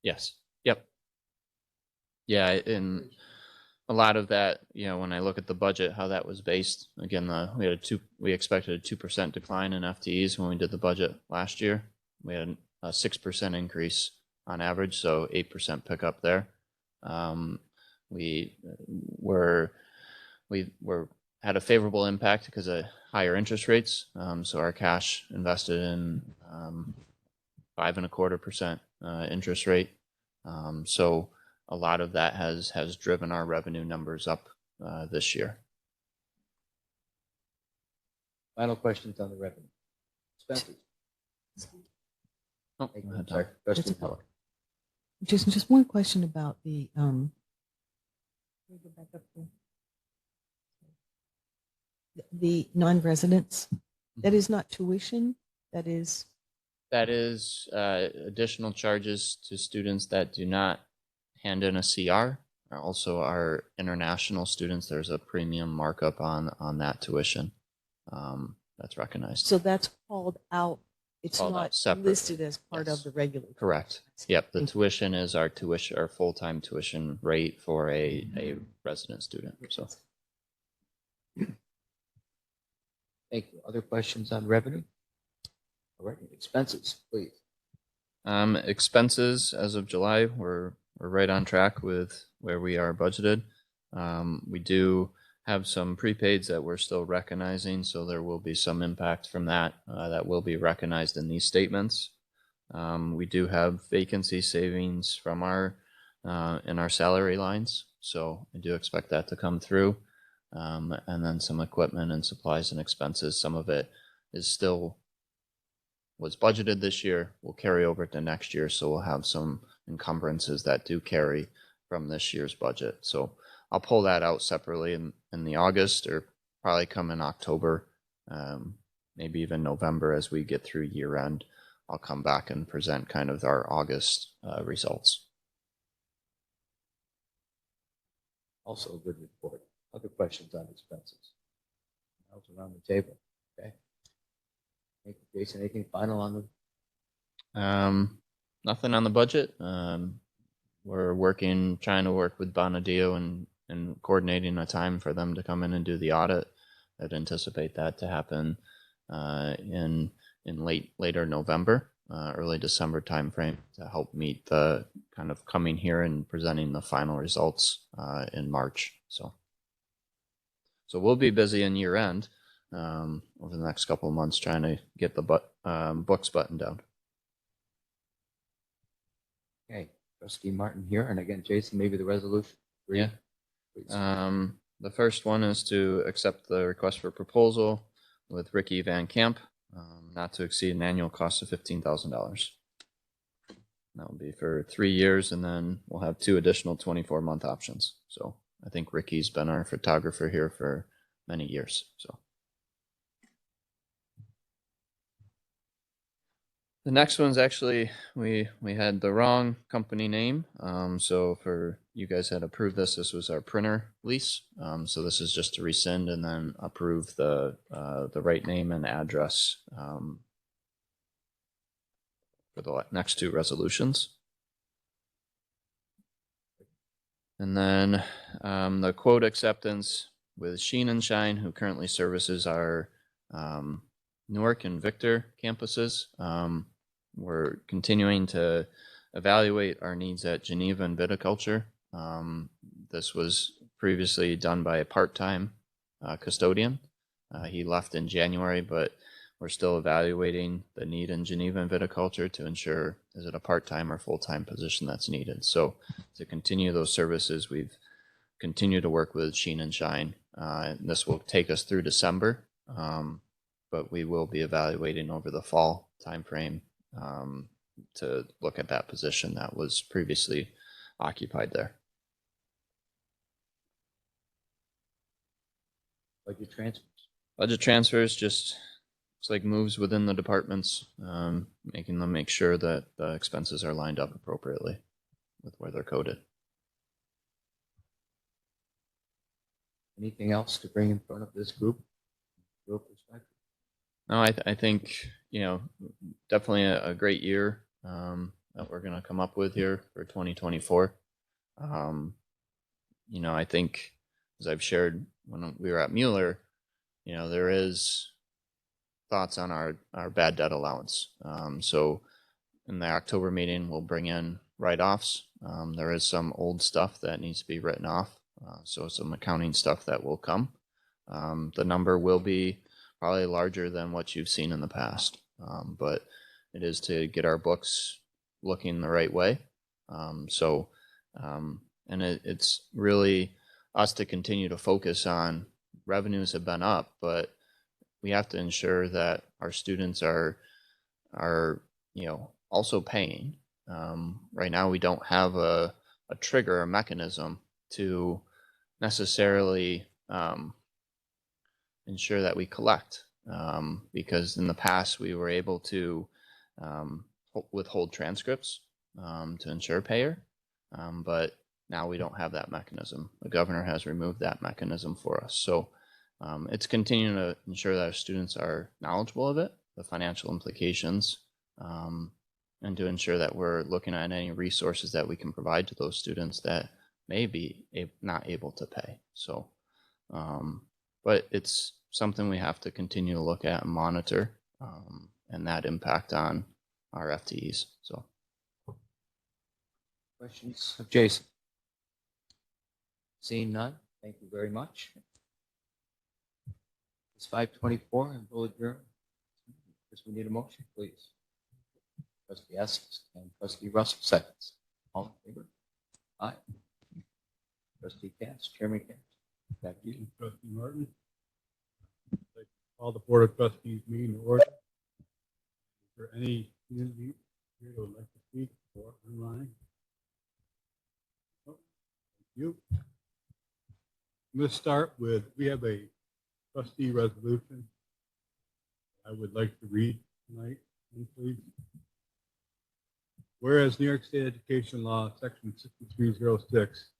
yes. Yep. Yeah, and a lot of that, when I look at the budget, how that was based, again, we expected a 2% decline in FTEs when we did the budget last year. We had a 6% increase on average, so 8% pickup there. We had a favorable impact because of higher interest rates. So our cash invested in 5.25% interest rate. So a lot of that has driven our revenue numbers up this year. Final questions on the revenue. Expenses. Oh, Thank go you. ahead, Sorry, Tom. Trustee Keller. Just one question about the non-residents. That is not tuition. That is additional charges to students that do not hand in a CR. Also, our international students, there's a premium markup on that tuition that's recognized. so that's called out. It's Called out not separately. listed as part Yes. of the regular. Correct. Yep. The tuition is our full-time tuition rate for a resident student. So Thank you. Other questions on revenue? All right, expenses, please. expenses as of July, we're right on track with where we are budgeted. We do have some prepaids that we're still recognizing, so there will be some impact from that that will be recognized in these statements. We do have vacancy savings from in our salary lines, so I do expect that to come through. And then some equipment and supplies and expenses. Some of it was budgeted this year, will carry over to next year, so we'll have some encumbrances that do carry from this year's budget. So I'll pull that out separately in the August, or probably come in October, maybe even November as we get through year end. I'll come back and present kind of our August results. Also a good report. Other questions on expenses? Else around the table. Okay. Thank you, Jason. Anything final on the? Nothing on the budget. We're trying to work with Bonadio and coordinating a time for them to come in and do the audit. I'd anticipate that to happen in later November. early December timeframe to help meet the kind of coming here and presenting the final results in March. So we'll be busy in year end over the next couple of months trying to get the books buttoned down. Okay, Trustee Martin here, and again, Jason, maybe the resolution. Yeah. Please. The first one is to accept the request for proposal with Ricky Van Camp, not to exceed an annual cost of $15,000. That will be for 3 years, and then we'll have 2 additional 24-month options. So I think Ricky's been our photographer here for many years. So the next one's actually, we had the wrong company name. So for you guys had approved this was our printer lease. So this is just to rescind and then approve the right name and address for the next 2 resolutions. And then the quote acceptance with Sheen and Shine, who currently services our Newark and Victor campuses. We're continuing to evaluate our needs at Geneva and viticulture. This was previously done by a part-time custodian. He left in January, but we're still evaluating the need in Geneva and viticulture to ensure is it a part-time or full-time position that's needed. So to continue those services, we've continued to work with Sheen and Shine. This will take us through December, but we will be evaluating over the fall timeframe to look at that position that was previously occupied there. Budget transfers. Budget transfers, just it's like moves within the departments, making them make sure that the expenses are lined up appropriately with where they're coded. Anything else to bring in front of this group? Your perspective? No, I think, definitely a great year that we're going to come up with here for 2024. I think, as I've shared when we were at Mueller, there is thoughts on our bad debt allowance. So in the October meeting, we'll bring in write-offs. There is some old stuff that needs to be written off. So some accounting stuff that will come. The number will be probably larger than what you've seen in the past, but it is to get our books looking the right way. It's really us to continue to focus on revenues have been up, but we have to ensure that our students are also paying. Right now, we don't have a trigger or mechanism to necessarily ensure that we collect, because in the past we were able to withhold transcripts to ensure payer, but now we don't have that mechanism. The governor has removed that mechanism for us. So it's continuing to ensure that our students are knowledgeable of it, the financial implications, and to ensure that we're looking at any resources that we can provide to those students that may be not able to pay. So, but it's something we have to continue to look at and monitor, and that impact on our FTEs. So, questions of Jason? Seeing none, thank you very much. It's 5:24 and we'll adjourn. Guess we need a motion, please. Trustee Estes and Trustee Russell seconds. All in favor? Aye. Trustee Cass, Chairman Cass. Back to you. Trustee Martin. Call the Board of Trustees meeting to order. Is there any community here who would like to speak or online? Oh, thank you. I'm going to start with, we have a trustee resolution I would like to read tonight, please. Whereas New York State Education Law, Section 6306,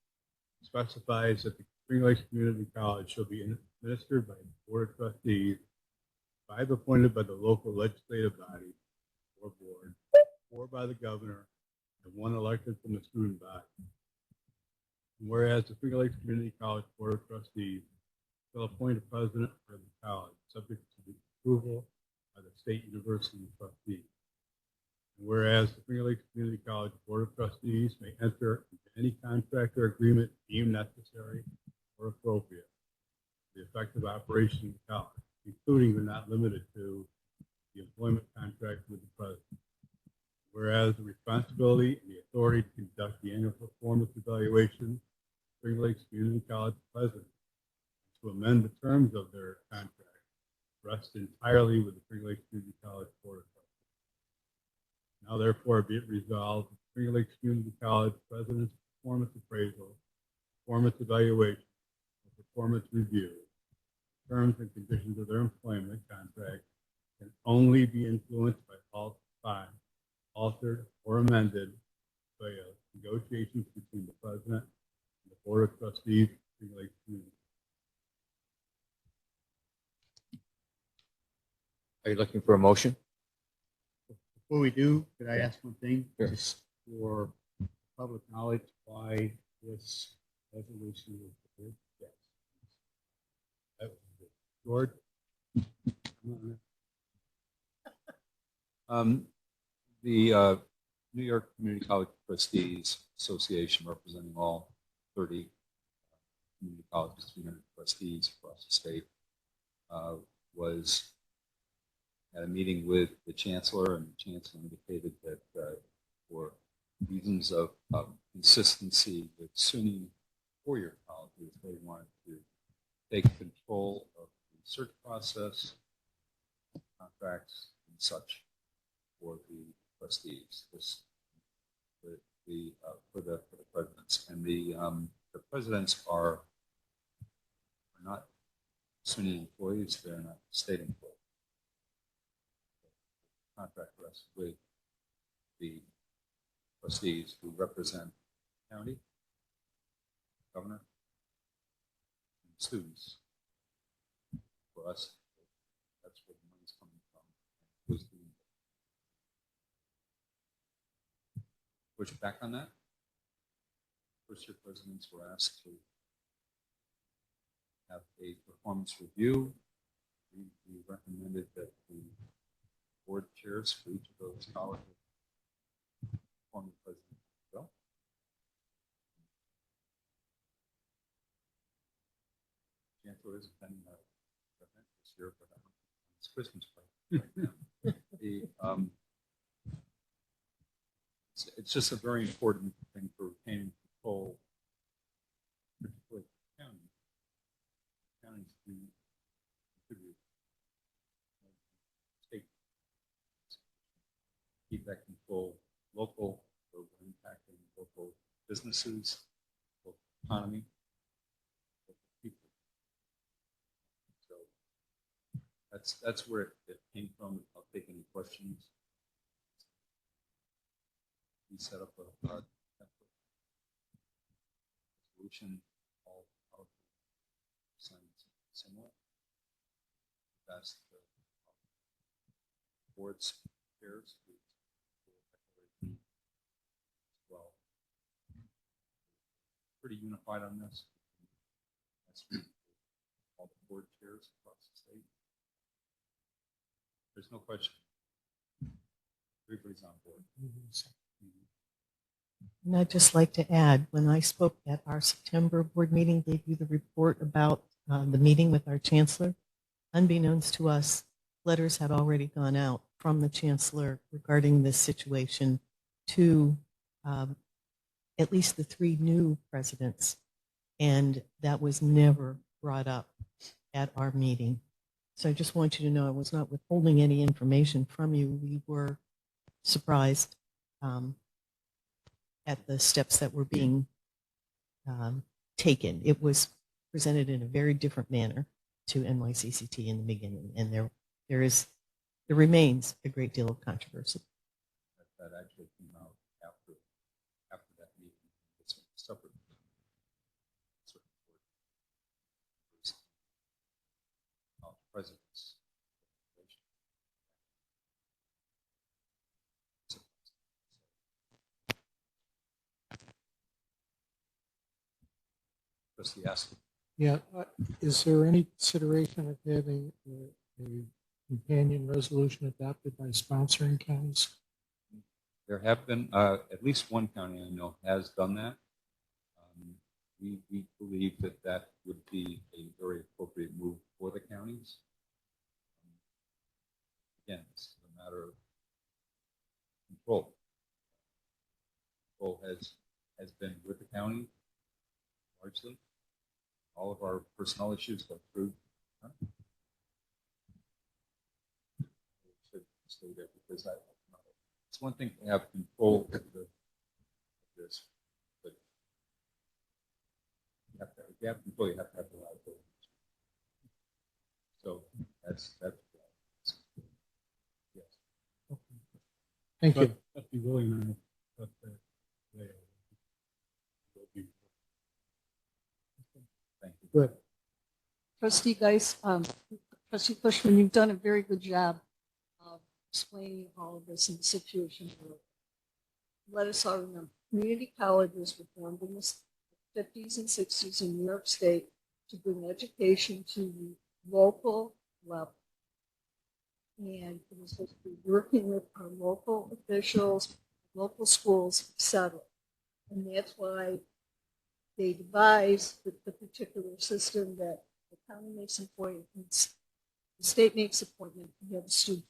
specifies that the Spring Lakes Community College shall be administered by the Board of Trustees, 5 appointed by the local legislative body or board, 4 by the governor, and 1 elected from the student body. And whereas the Spring Lakes Community College Board of Trustees shall appoint a president for the college, subject to the approval by the State University trustees. Whereas the Finger Lakes Community College Board of Trustees may enter into any contract or agreement deemed necessary or appropriate for the effective operation of the college, including but not limited to the employment contract with the president. Whereas the responsibility and the authority to conduct the annual performance evaluation of Finger Lakes Community College president to amend the terms of their contract rests entirely with the Finger Lakes Community College Board of Trustees. Now therefore be it resolved that the Finger Lakes Community College President's performance appraisal, performance evaluation, and performance review, terms and conditions of their employment contract can only be influenced by altered or amended by negotiations between the President and the Board of Trustees of Finger Lakes Community. Are you looking for a motion? Before we do, could I ask one thing? Sure. Just for public knowledge, why this resolution was prepared? Yes. That was good. George? The New York Community College Trustees Association, representing all 30 community colleges, 300 trustees across the state, was at a meeting with the chancellor, and the chancellor indicated that for reasons of consistency with SUNY four-year colleges, they wanted to take control of the search process, contracts, and such for the trustees. This for the presidents, and the presidents are not SUNY employees; they're not state employees. Contract rests with the trustees who represent the county, governor, and students. For us, that's where the money's coming from. Push back on that. First year presidents were asked to have a performance review. We recommended that the board chairs for each of those colleges form the president as well. Chancellor is attending our event this year, but it's Christmas break right now. It's just a very important thing for retaining control, particularly the county. Counties do contribute state, keep that control local, or impacting local businesses, local economy, local people. So that's where it came from. I'll take any questions. We set up a template solution, all similar. That's the board's chairs as well. Pretty unified on this. That's all the board chairs across the state. There's no question. Everybody's on board. And I'd just like to add, when I spoke at our September board meeting, gave you the report about the meeting with our chancellor, unbeknownst to us, letters had already gone out from the chancellor regarding this situation to at least the 3 new presidents. And that was never brought up at our meeting. So I just want you to know I was not withholding any information from you. We were surprised at the steps that were being taken. It was presented in a very different manner to NYCCT in the beginning, and there remains a great deal of controversy. That actually came out after that meeting. It's separate. Presidents. Trustee Askew. Yeah, is there any consideration of having a companion resolution adopted by sponsoring counties? There have been, at least one county I know has done that. We believe that that would be a very appropriate move for the counties. Again, it's a matter of control. Control has been with the county largely. All of our personnel issues go through. Should stay there because it's one thing to have control of this, but if you have control, you have to have reliability. So that's yes. Thank you. That'd be really nice. But, thank you. Good. Trustee Geis, Trustee Cushman, you've done a very good job of explaining all of this in the situation. Let us all remember, community colleges were formed in the 50s and 60s in New York State to bring education to the local level. And it was supposed to be working with our local officials, local schools, etc. And that's why they devised the particular system that the county makes appointments, the state makes appointment, you have a student.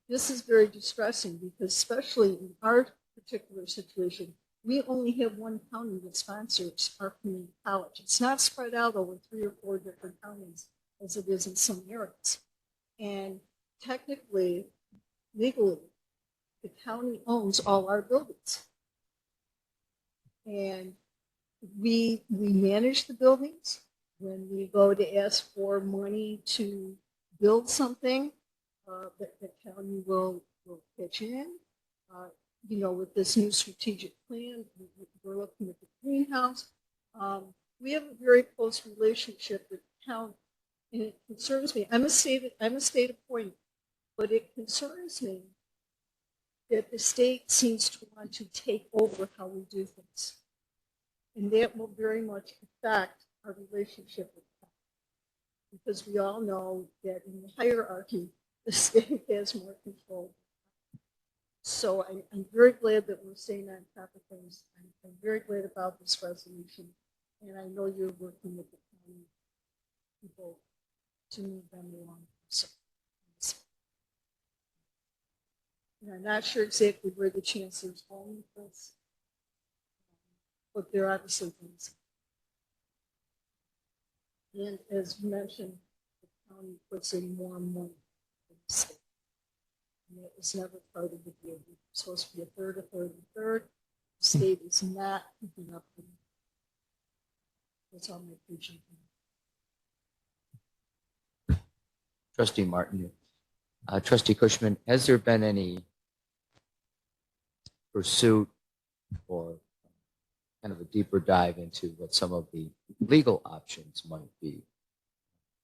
This is very distressing because especially in our particular situation, we only have one county that sponsors our community college. It's not spread out over 3 or 4 different counties as it is in some areas. And technically, legally, the county owns all our buildings. And we manage the buildings. When we go to ask for money to build something, the county will pitch in. With this new strategic plan, we're looking at the greenhouse. We have a very close relationship with the county, and it concerns me. I'm a state appointed, but it concerns me that the state seems to want to take over how we do things. And that will very much affect our relationship with them. Because we all know that in the hierarchy, the state has more control. So I'm very glad that we're staying on top of things. I'm very glad about this resolution. And I know you're working with the county people to move them along. So, and I'm not sure exactly where the chancellor's going with this, but they're obviously things. And as mentioned, the county puts in more and more in the state. And it was never part of the deal. It was supposed to be a third, a third, a third. The state is not keeping up with it. That's all my preaching. Trustee Martin. Trustee Cushman, has there been any pursuit or kind of a deeper dive into what some of the legal options might be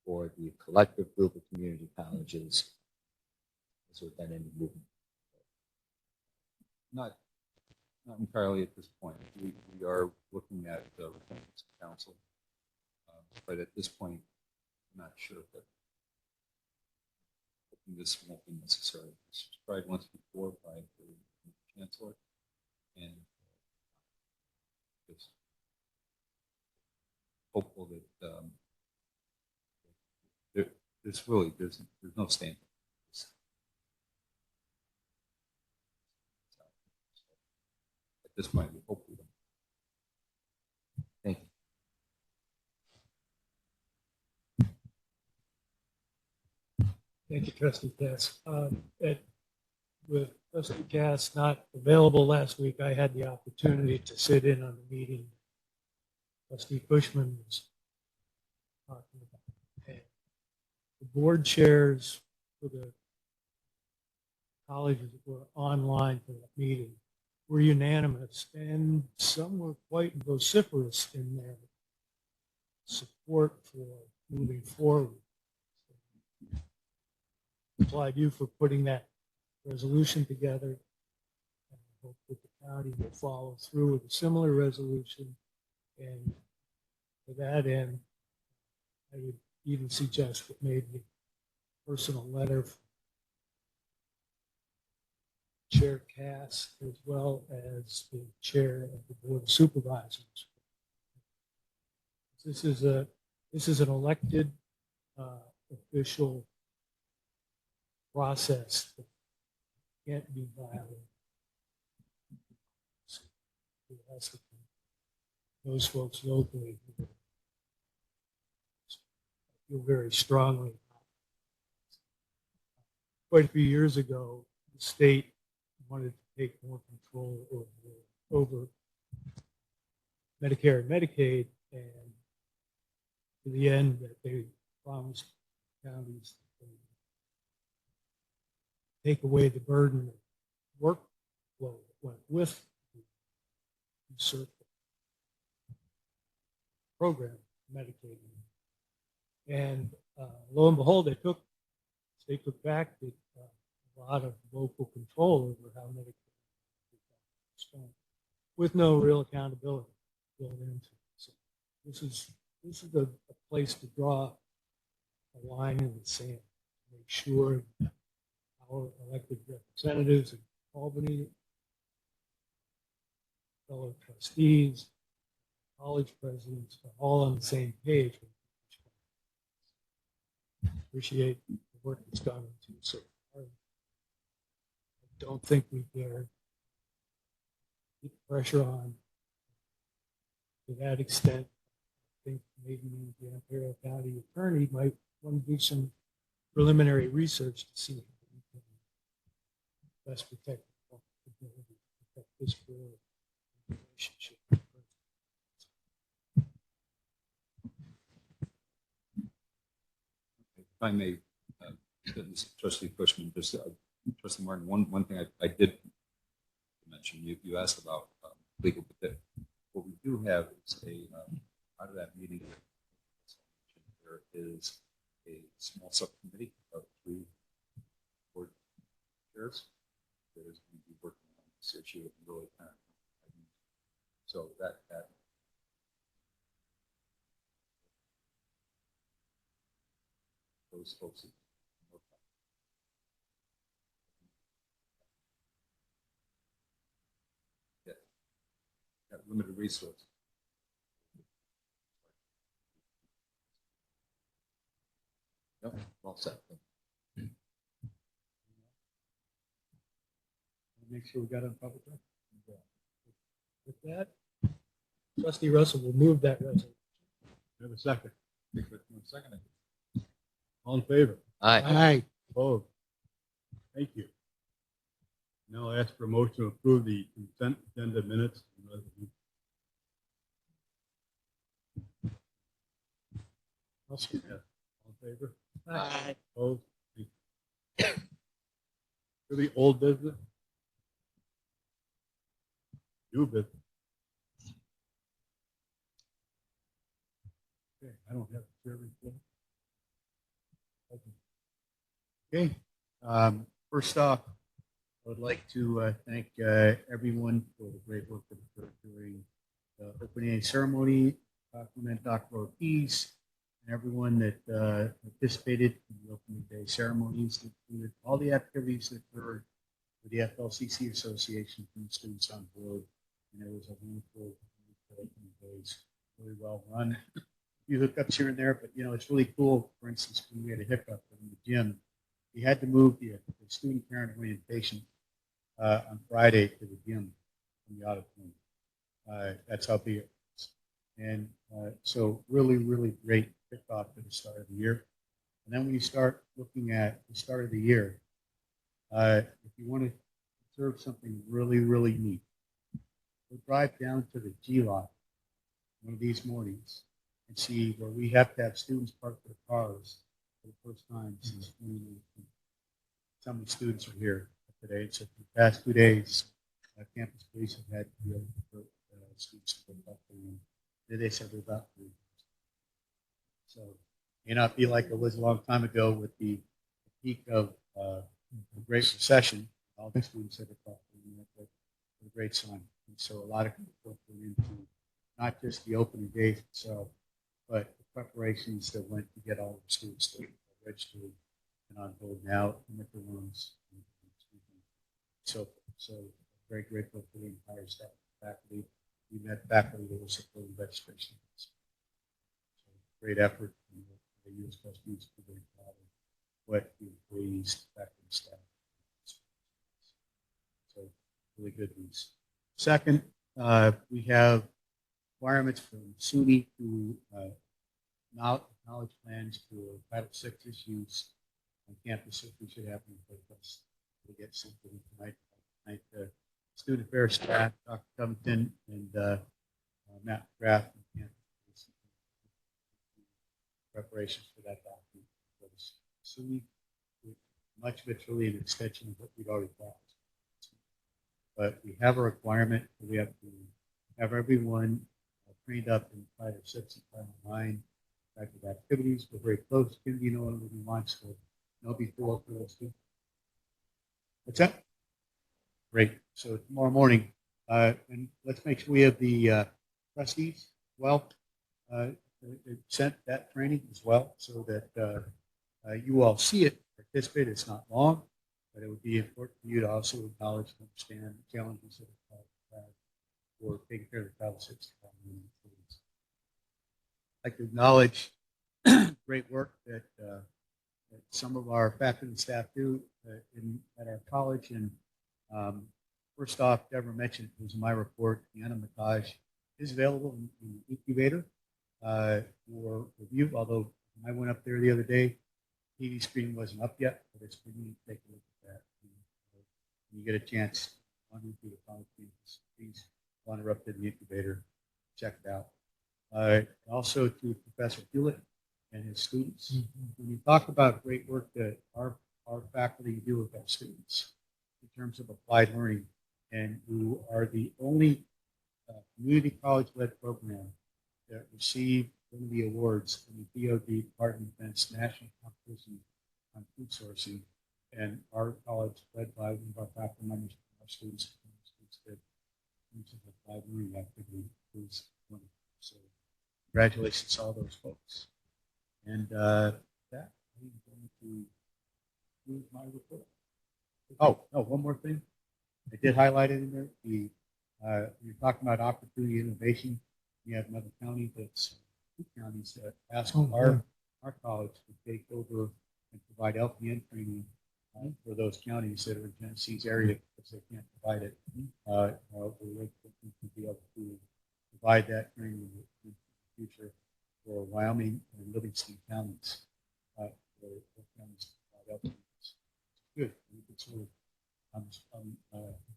for the collective group of community colleges? Has there been any movement? Not entirely at this point. We are looking at the council, but at this point, I'm not sure that this won't be necessary. This was tried once before by the chancellor, and just hopeful that there's no standard. At this point, we hope we don't. Thank you. Thank you, Trustee Cass. With Trustee Cass not available last week, I had the opportunity to sit in on the meeting Trustee Cushman was talking about. And the board chairs for the colleges that were online for that meeting were unanimous, and some were quite vociferous in their support for moving forward. Applaud you for putting that resolution together. And I hope that the county will follow through with a similar resolution. And to that end, I would even suggest that maybe a personal letter Chair Cass, as well as the Chair of the Board of Supervisors. This is an elected official process that can't be violated. It has to be those folks locally who feel very strongly about it. Quite a few years ago, the state wanted to take more control over Medicare and Medicaid, and to the end that they promised counties that they would take away the burden of workflow that went with the usurped program, Medicaid. And lo and behold, they took back a lot of local control over how Medicaid was spent, with no real accountability built into it. So this is a place to draw a line in the sand, to make sure that our elected representatives in Albany, fellow trustees, college presidents are all on the same page. Appreciate the work that's gone into it so far. I don't think we dare keep pressure on to that extent. I think maybe the Ontario County Attorney might want to do some preliminary research to see how we can best protect this relationship. If I may, Trustee Cushman, just Trustee Martin, one thing I did mention, you asked about legal, but what we do have is out of that meeting, there is a small subcommittee of 3 board chairs that is going to be working on this issue and really kind of, so that those folks got limited resources. Yep, well said. Make sure we got it on public record. With that, Trustee Russell will move that resolution. Have a second. Second. All in favor? Aye. Opposed? Thank you. Now I'll ask for a motion to approve the consent agenda minutes. I'll second. Yes. All in favor? Aye. Opposed? Thank you. For the old business? New business? Okay, I don't have a chair report. Okay, first off, I would like to thank everyone for the great work that occurred during the opening day ceremony, compliment Dr. Ortiz, and everyone that participated in the opening day ceremonies, that included all the activities that occurred with the FLCC Association from the students on board. And it was a wonderful opening days, really well run. A few hookups here and there, but you know, it's really cool. For instance, when we had a hiccup in the gym, we had to move the student parent orientation on Friday to the gym from the auditorium. That's how big it was. And so really, really great kickoff to the start of the year. And then when you start looking at the start of the year, if you want to observe something really, really neat, we'll drive down to the G lot one of these mornings and see where we have to have students park their cars for the first time since 2019. How many students are here today? So for the past 2 days, campus police have had to be able to put students to go up there. They said they're about 3. So it may not be like it was a long time ago with the peak of the Great Recession. All the students that are that's a great sign. And so a lot of people went into not just the opening days itself, but the preparations that went to get all the students that are registered and on hold now in the rooms. So So very grateful for the entire staff, faculty. We met faculty that were supporting registration. So great effort from the U.S. trustees for very proud of what the employees, faculty, staff. So really good news. Second, we have requirements from SUNY to knowledge plans for Title VI issues on campus if we should have them for us. We'll get something tonight. Student affairs staff, Dr. Covington and Matt Graff, preparations for that document. SUNY, much of it's really an extension of what we'd already thought. But we have a requirement that we have to have everyone trained up in Title VI and Title IX type of activities. We're very close. Kim, do you know when we launch the know before for those two? What's that? Great. So tomorrow morning, and let's make sure we have the trustees well sent that training as well, so that you all see it, participate. It's not long, but it would be important for you to also acknowledge and understand the challenges that are for taking care of the Title VI. I'd like to acknowledge great work that some of our faculty and staff do at our college. And first off, Deborah mentioned, it was in my report, Deanna Mataj is available in the incubator for review, although when I went up there the other day, TV screen wasn't up yet, but it's pretty neat to take a look at that. When you get a chance, through the college campus, please wander up to the incubator, check it out. Also to Professor Hewlett and his students. When you talk about great work that our faculty do with our students in terms of applied learning, and who are the only community college-led program that received one of the awards in the DoD Department of Defense National Competition on Food Sourcing, and our college led by one of our faculty members, our students did in terms of applied learning activity is wonderful. So congratulations to all those folks. And that I'm going to move my report. Oh, no, one more thing. I did highlight it in there. You're talking about opportunity innovation. We have another county that's 2 counties that asked our college to take over and provide LPN training for those counties that are in Tennessee's area because they can't provide it. We're looking to be able to provide that training in the future for Wyoming and Livingston counties. Good. We could sort of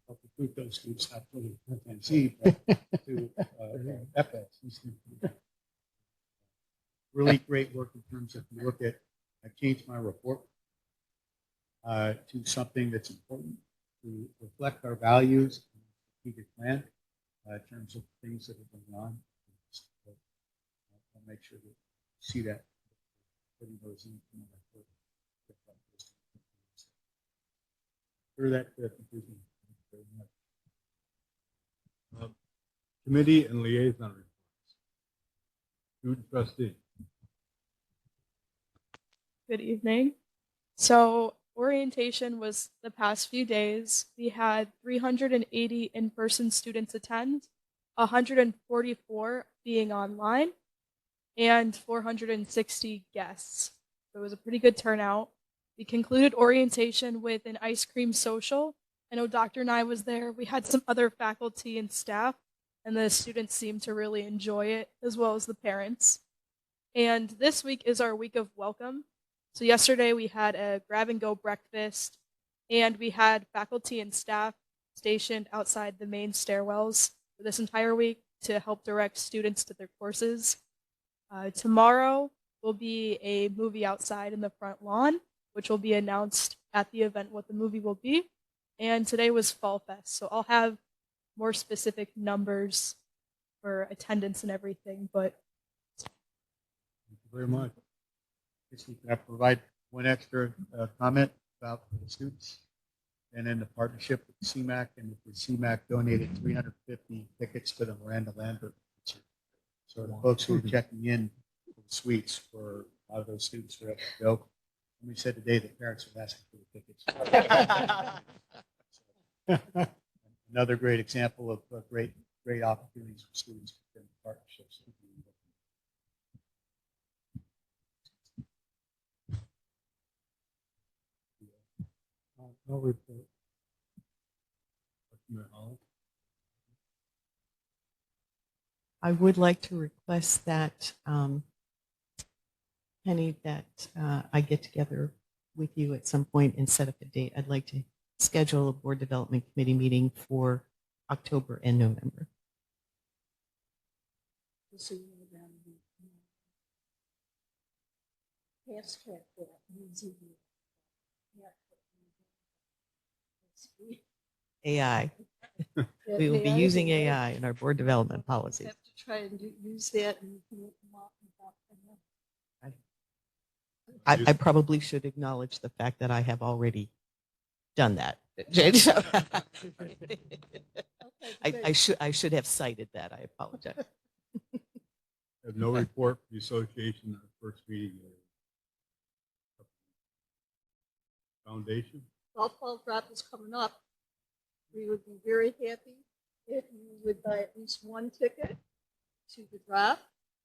help recruit those students, not for the Tennessee, but to FX. Really great work in terms of, if you look at, I changed my report to something that's important to reflect our values and strategic plan in terms of things that are going on. I'll make sure that you see that, putting those in my report. For that conclusion. Thank you very much. Committee and liaison reports. Student trustee. Good evening. So orientation was the past few days. We had 380 in-person students attend, 144 being online, and 460 guests. So it was a pretty good turnout. We concluded orientation with an ice cream social. I know Dr. Nye was there. We had some other faculty and staff, and the students seemed to really enjoy it, as well as the parents. And this week is our week of welcome. So yesterday we had a grab-and-go breakfast, and we had faculty and staff stationed outside the main stairwells for this entire week to help direct students to their courses. Tomorrow will be a movie outside in the front lawn, which will be announced at the event what the movie will be. And today was Fall Fest, so I'll have more specific numbers for attendance and everything, but. Thank you very much. Can I provide one extra comment about the students? And then the partnership with CMAC, and the CMAC donated 350 tickets to the Miranda Lambert concert. So the folks who are checking in for the suites for a lot of those students who have to go. And we said today the parents are asking for the tickets. another great example of great opportunities for students and partnerships. No report. Document all. I would like to request that, Penny, that I get together with you at some point and set up a date. I'd like to schedule a board development committee meeting for October and November. So you know that fast track that using AI. We will be using AI in our board development policies. Have to try and use that and come up with I probably should acknowledge the fact that I have already done that. I should have cited that. I apologize. Have no report for the association at the first meeting. Foundation. golf ball drop is coming up. We would be very happy if you would buy at least one ticket to the drop.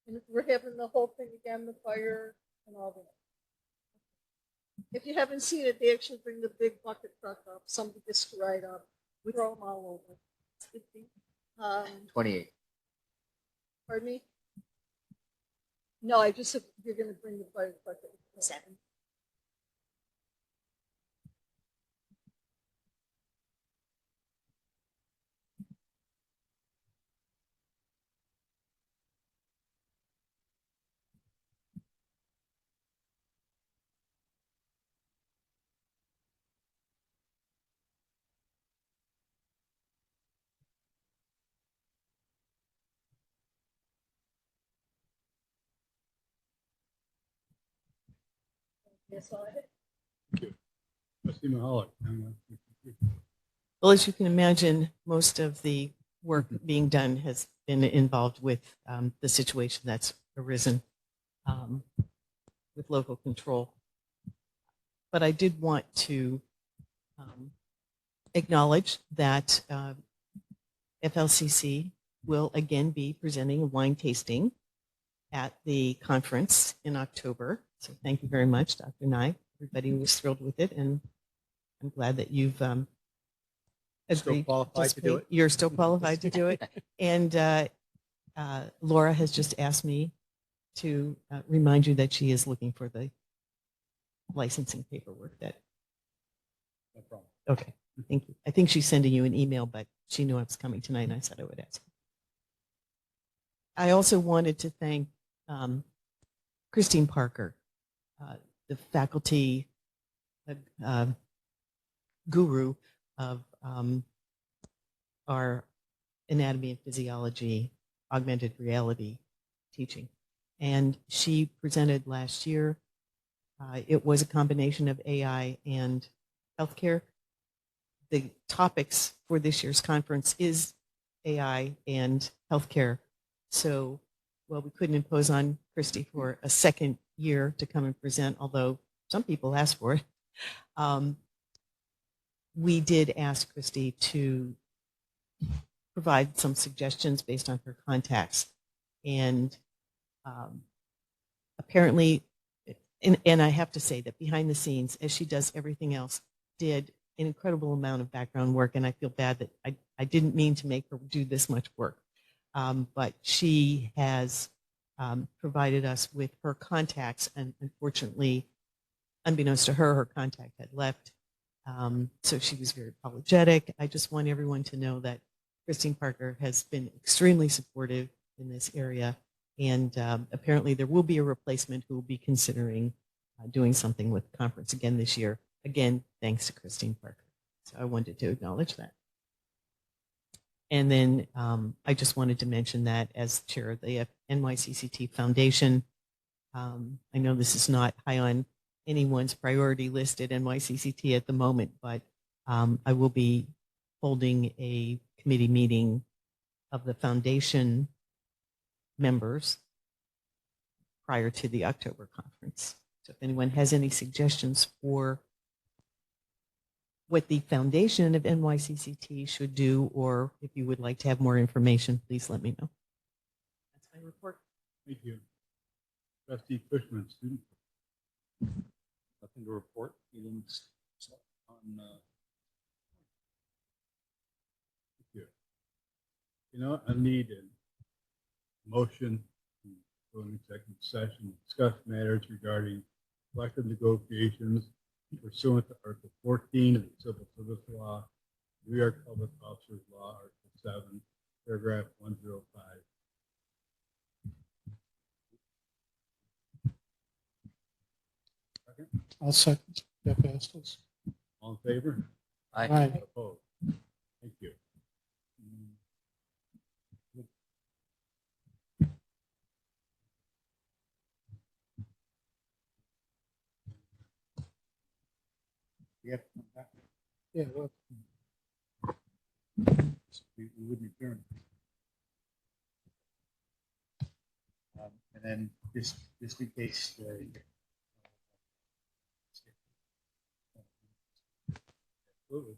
And if we're having the whole thing again, the fire and all that. If you haven't seen it, they actually bring the big bucket truck up. Somebody gets to ride up. We throw them all over. 28. Pardon me? No, I just said you're going to bring the fire bucket. 7. That's all I had. Thank you. Trustee Mahalik. Well, as you can imagine, most of the work being done has been involved with the situation that's arisen with local control. But I did want to acknowledge that FLCC will again be presenting a wine tasting at the conference in October. So thank you very much, Dr. Nye. Everybody was thrilled with it, and I'm glad that you've Still qualified to do it. You're still qualified to do it. And Laura has just asked me to remind you that she is looking for the licensing paperwork. That. No problem. Okay, thank you. I think she's sending you an email, but she knew I was coming tonight, and I said I would ask. I also wanted to thank Christine Parker, the faculty guru of our anatomy and physiology augmented reality teaching. And she presented last year. It was a combination of AI and healthcare. The topics for this year's conference is AI and healthcare. So, well, we couldn't impose on Christy for a second year to come and present, although some people asked for it. We did ask Christy to provide some suggestions based on her contacts. And apparently, and I have to say that behind the scenes, as she does everything else, did an incredible amount of background work. And I feel bad that I didn't mean to make her do this much work. But she has provided us with her contacts, and unfortunately, unbeknownst to her, her contact had left. So she was very apologetic. I just want everyone to know that Christine Parker has been extremely supportive in this area, and apparently there will be a replacement who will be considering doing something with the conference again this year. Again, thanks to Christine Parker. So I wanted to acknowledge that. And then I just wanted to mention that as chair of the NYCCT Foundation, I know this is not high on anyone's priority list at NYCCT at the moment, but I will be holding a committee meeting of the foundation members prior to the October conference. So if anyone has any suggestions for what the foundation of NYCCT should do, or if you would like to have more information, please let me know. That's my report. Thank you. Trustee Cushman, student. Nothing to report. Meetings on, Thank you. You know, I need a motion to go into executive session, to discuss matters regarding collective negotiations pursuant to Article 14 of the Civil Service Law, New York Public Officers Law, Article 7, paragraph 105. Second, I'll second Jeff Estes. all in favor? Aye. Aye. Opposed? Thank you. You have to come back. Yeah, well, We wouldn't adjourn. And then just in case. Absolutely.